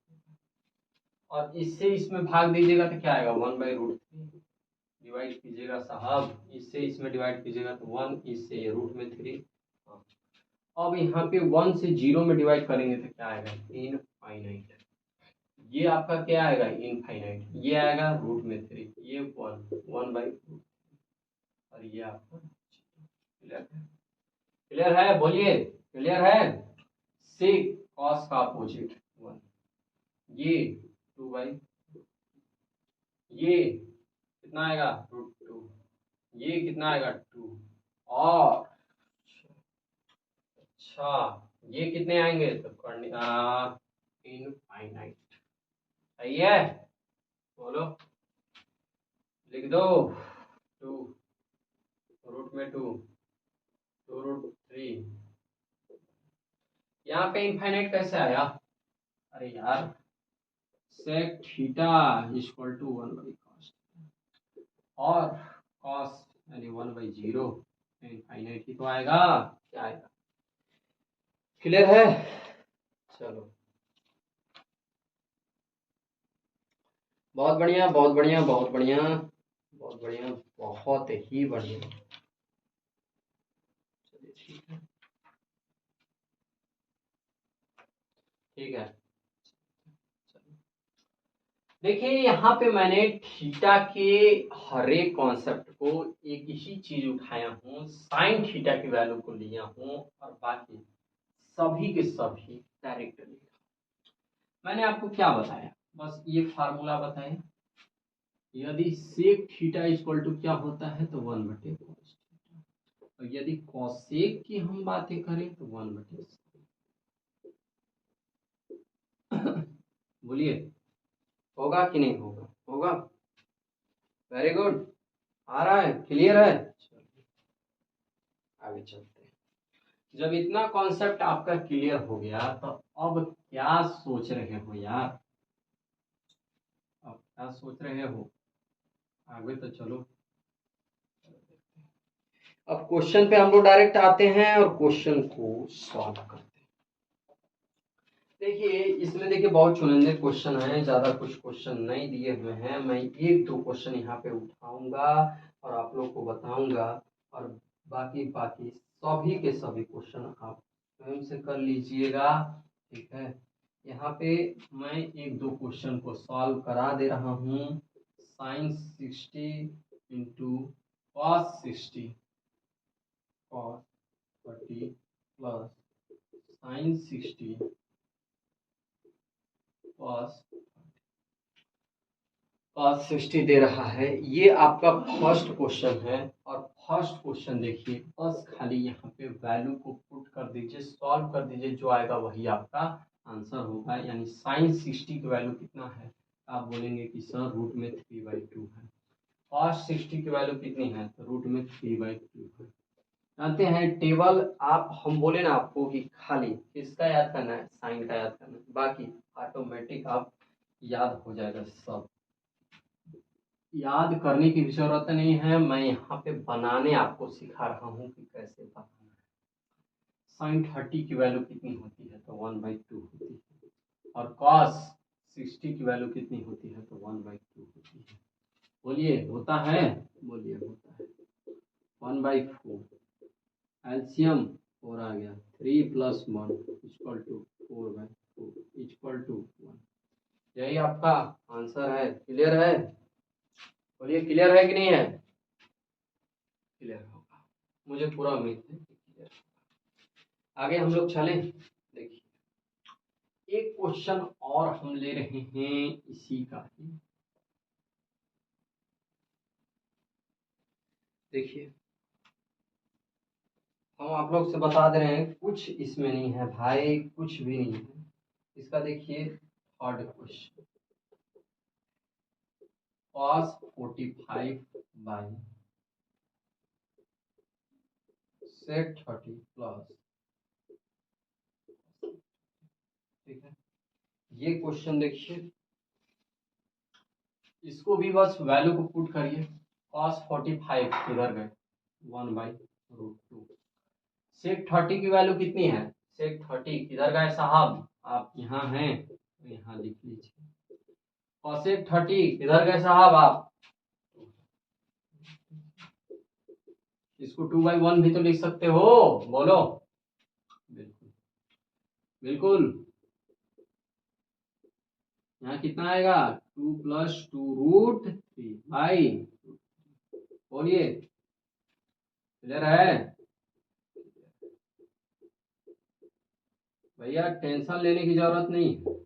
और इससे इसमें भाग दीजिएगा तो क्या आएगा? 1/√3। डिवाइड कीजिएगा साहब, इससे इसमें डिवाइड कीजिएगा तो 1, इससे √3। अब यहाँ पे 1 से 0 में डिवाइड करेंगे तो क्या आएगा? इनफाइनाइट। ये आपका क्या आएगा? इनफाइनाइट। ये आएगा √3, ये 1/√3 और ये आपका। क्लियर है? क्लियर है? बोलिए क्लियर है? सेक कॉस का अपोजिट 1, ये 2/, ये कितना आएगा? √2, ये कितना आएगा? 2, और अच्छा ये कितने आएंगे? तो इनफाइनाइट। सही है? बोलो, लिख दो। 2 रूट में 2, 2√3। यहाँ पे इनफाइनाइट कैसे आया? अरे यार, sec theta equal to 1/cos और कॉस यानी 1/0, इनफाइनाइट ही तो आएगा। क्या आएगा? क्लियर है? चलो, बहुत बढ़िया, बहुत बढ़िया, बहुत बढ़िया, बहुत बढ़िया, बहुत ही बढ़िया। चलिए ठीक है, ठीक है। देखिए यहाँ पे मैंने थीटा के हर एक कॉन्सेप्ट को एक ही चीज उठाया हूँ, साइन थीटा की वैल्यू को लिया हूँ और बाकी सभी के सभी डायरेक्ट लिखा। मैंने आपको क्या बताया? बस ये फार्मूला बताया। यदि सेक थीटा इक्वल टू क्या होता है तो 1/cos थीटा, और यदि कॉसेक की हम बातें करें तो 1/sin। बोलिए, होगा कि नहीं होगा? होगा। वेरी गुड, आ रहा है? क्लियर है? आगे चलते हैं। जब इतना कॉन्सेप्ट आपका क्लियर हो गया तो अब क्या सोच रहे हो यार? अब क्या सोच रहे हो? आगे तो चलो। अब क्वेश्चन पे हम लोग डायरेक्ट आते हैं और क्वेश्चन को सॉल्व करते हैं। देखिए इसमें देखिए बहुत चुनिंदे क्वेश्चन हैं, ज्यादा कुछ क्वेश्चन नहीं दिए हुए हैं। मैं एक दो क्वेश्चन यहाँ पे उठाऊंगा और आप लोग को बताऊंगा, और बाकी बाकी सभी के सभी क्वेश्चन आप स्वयं से कर लीजिएगा। ठीक है, यहाँ पे मैं एक दो क्वेश्चन को सॉल्व करा दे रहा हूँ। Sine 60 into cos 60 cos 30 plus sine 60 cos 60 दे रहा है। ये आपका फर्स्ट क्वेश्चन है। और फर्स्ट क्वेश्चन देखिए, बस खाली यहाँ पे वैल्यू को पुट कर दीजिए, सॉल्व कर दीजिए, जो आएगा वही आपका आंसर होगा। यानी साइन 60 की वैल्यू कितना है? आप बोलेंगे कि सर √3/2 है। कॉस 60 की वैल्यू कितनी है? तो √3/2 है। जानते हैं टेबल, आप हम बोले ना आपको कि खाली किसका याद करना है? साइन का याद करना है, बाकी ऑटोमेटिक आप याद हो जाएगा सब। याद करने की जरूरत नहीं है, मैं यहाँ पे बनाने आपको सिखा रहा हूँ कि कैसे बनाना है। साइन 30 की वैल्यू कितनी होती है, तो 1/2 होती है। और कॉस 60 की वैल्यू कितनी होती है, तो 1/2 होती है। बोलिए होता है, बोलिए होता है 1/4। एलसीएम 4 आ गया, 3 + 1 = 4/4 = 1। यही आपका आंसर है। क्लियर है? बोलिए क्लियर है कि नहीं है? क्लियर होगा, मुझे पूरा उम्मीद है कि क्लियर। आगे हम लोग चले। देखिए एक क्वेश्चन और हम ले रहे हैं इसी का ही। देखिए हम आप लोग से बता दे रहे हैं, कुछ इसमें नहीं है भाई, कुछ भी नहीं है इसका। देखिए third question, cos 45 sec 30 plus, ठीक है। ये क्वेश्चन देखिए, इसको भी बस वैल्यू को पुट करिए। cos 45 किधर गए, 1/√2। sec 30 की वैल्यू कितनी है, sec 30 किधर गए साहब, आप यहाँ हैं तो यहाँ लिख लीजिए। cosec 30 किधर गए साहब आप, इसको 2/1 भी तो लिख सकते हो, बोलो। बिल्कुल बिल्कुल, यहाँ कितना आएगा, 2 + 2√3 भाई। बोलिए क्लियर है भैया, टेंशन लेने की जरूरत नहीं है।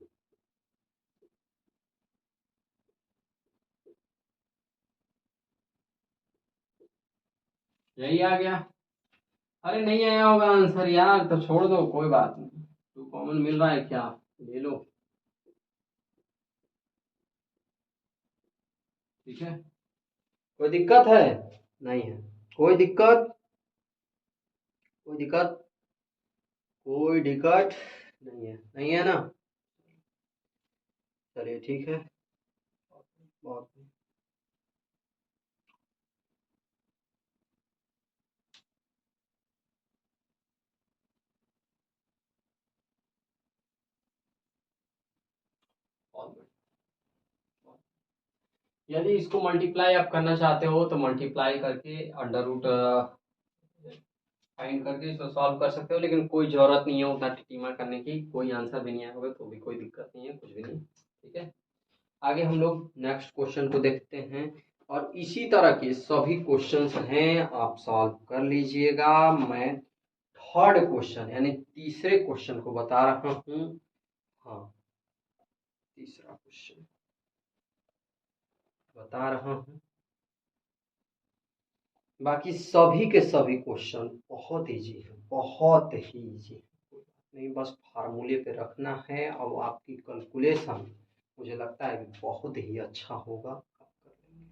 यही आ गया। अरे नहीं आया होगा आंसर यार, तो छोड़ दो, कोई बात नहीं। 2 कॉमन मिल रहा है क्या, ले लो, ठीक है। कोई दिक्कत है, नहीं है कोई दिक्कत, कोई दिक्कत, कोई दिक्कत नहीं है, नहीं है ना। चलिए ठीक है, बहुत बहुत। यदि इसको मल्टीप्लाई आप करना चाहते हो तो मल्टीप्लाई करके अंडर रूट फाइंड करके इसको सॉल्व कर सकते हो, लेकिन कोई जरूरत नहीं है उतना टीमा करने की। कोई आंसर भी नहीं आया होगा तो भी कोई दिक्कत नहीं है, कुछ भी नहीं, ठीक है। आगे हम लोग नेक्स्ट क्वेश्चन को देखते हैं, और इसी तरह के सभी क्वेश्चंस हैं, आप सॉल्व कर लीजिएगा। मैं थर्ड क्वेश्चन यानी तीसरे क्वेश्चन को बता रहा हूँ। हाँ तीसरा क्वेश्चन बता रहा हूँ। बाकी सभी के सभी क्वेश्चन बहुत इजी है, बहुत ही इजी है। नहीं बस फार्मूले पे रखना है, और आपकी कैलकुलेशन मुझे लगता है कि बहुत ही अच्छा होगा, आप कर लेंगे।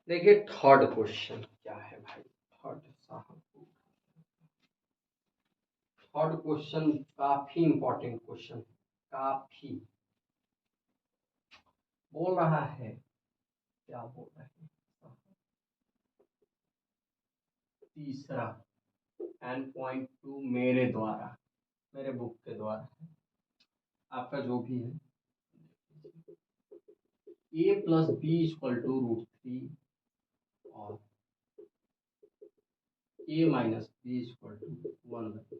देखिए थर्ड क्वेश्चन क्या है भाई, थर्ड साहब, थर्ड क्वेश्चन काफी इंपॉर्टेंट क्वेश्चन, काफी। बोल रहा है, क्या बोल रहे हैं, तीसरा N.2 मेरे द्वारा, मेरे बुक के द्वारा है, आपका जो भी है, a + b = √3 और a - b = 1/2।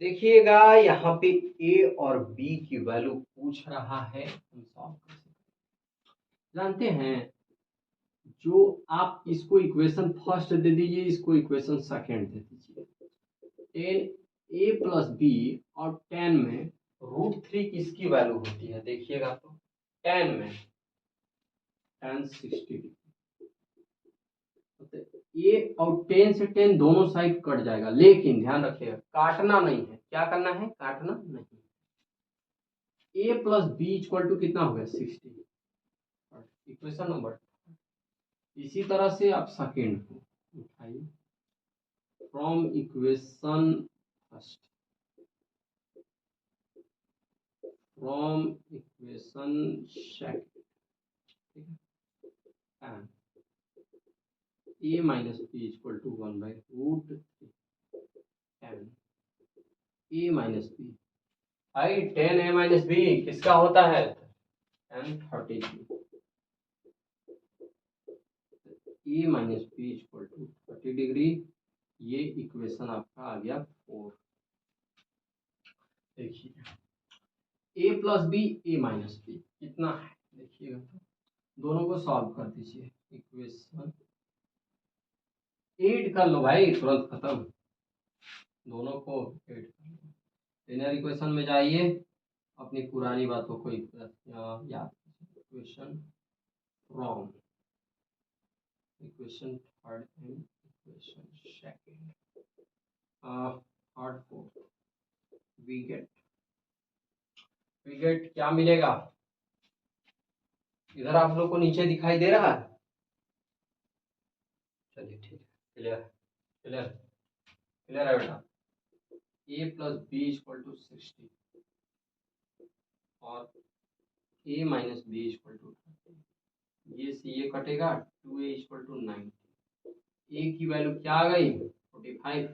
देखिएगा यहाँ पे a और b की वैल्यू पूछ रहा है, हम सॉल्व कर सकते हैं। जानते हैं, जो आप इसको इक्वेशन फर्स्ट दे दीजिए, इसको इक्वेशन सेकंड दे दीजिए। टेन a + b और tan में √3 किसकी वैल्यू होती है, देखिएगा तो tan में tan 60 डिग्री, ए और 10 से 10 दोनों साइड कट जाएगा, लेकिन ध्यान रखिएगा काटना नहीं है। क्या करना है? काटना नहीं। ए प्लस बी इक्वल टू कितना हो गया? 60, इक्वेशन नंबर। इसी तरह से आप सेकेंड को उठाइए from equation first, from equation second, ठीक है। a minus B equal to 1/√3 10 a minus B. भाई 10 a माइनस बी किसका होता है? tan 32। a minus B equal to 30 degree. ये इक्वेशन आपका आ गया 4। देखिए a plus B A minus B कितना है देखिएगा, तो दोनों को सॉल्व कर दीजिए। इक्वेशन 8 कर लो भाई, तुरंत खत्म। दोनों को 8 कर लो। लिनियर इक्वेशन में जाइए, अपनी पुरानी बातों को याद। Equation from equation third and equation second, third fourth, we get क्या मिलेगा? इधर आप लोग को नीचे दिखाई दे रहा है? चलिए ठीक है, क्लियर क्लियर क्लियर है बेटा। ए प्लस बी इक्वल टू 60 और ए माइनस बी इक्वल टू 30। ये से ये कटेगा, 2a इक्वल टू 90। ए की वैल्यू क्या आ गई? 45।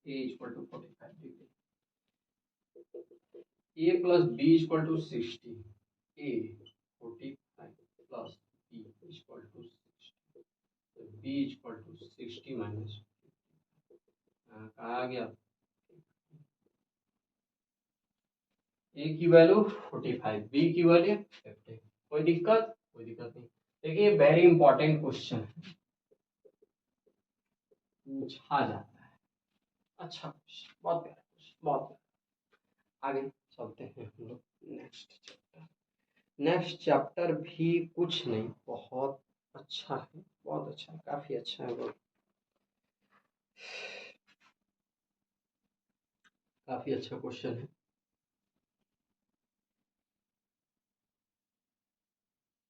A equal to 45 degree. A plus B equal to 60, A 45 plus B equal to 60, तो बी इक्वल टू 60 माइनस कहा आ गया। ए की वैल्यू 45, बी की वैल्यू 50। कोई दिक्कत? कोई दिक्कत नहीं। देखिए वेरी इंपॉर्टेंट क्वेश्चन है, पूछा जाता है। अच्छा क्वेश्चन, बहुत प्यारा क्वेश्चन, बहुत प्यारा। आगे चलते हैं हम लोग नेक्स्ट चैप्टर। नेक्स्ट चैप्टर भी कुछ नहीं, बहुत अच्छा है, बहुत अच्छा है, काफी अच्छा है, बहुत काफी अच्छा क्वेश्चन है।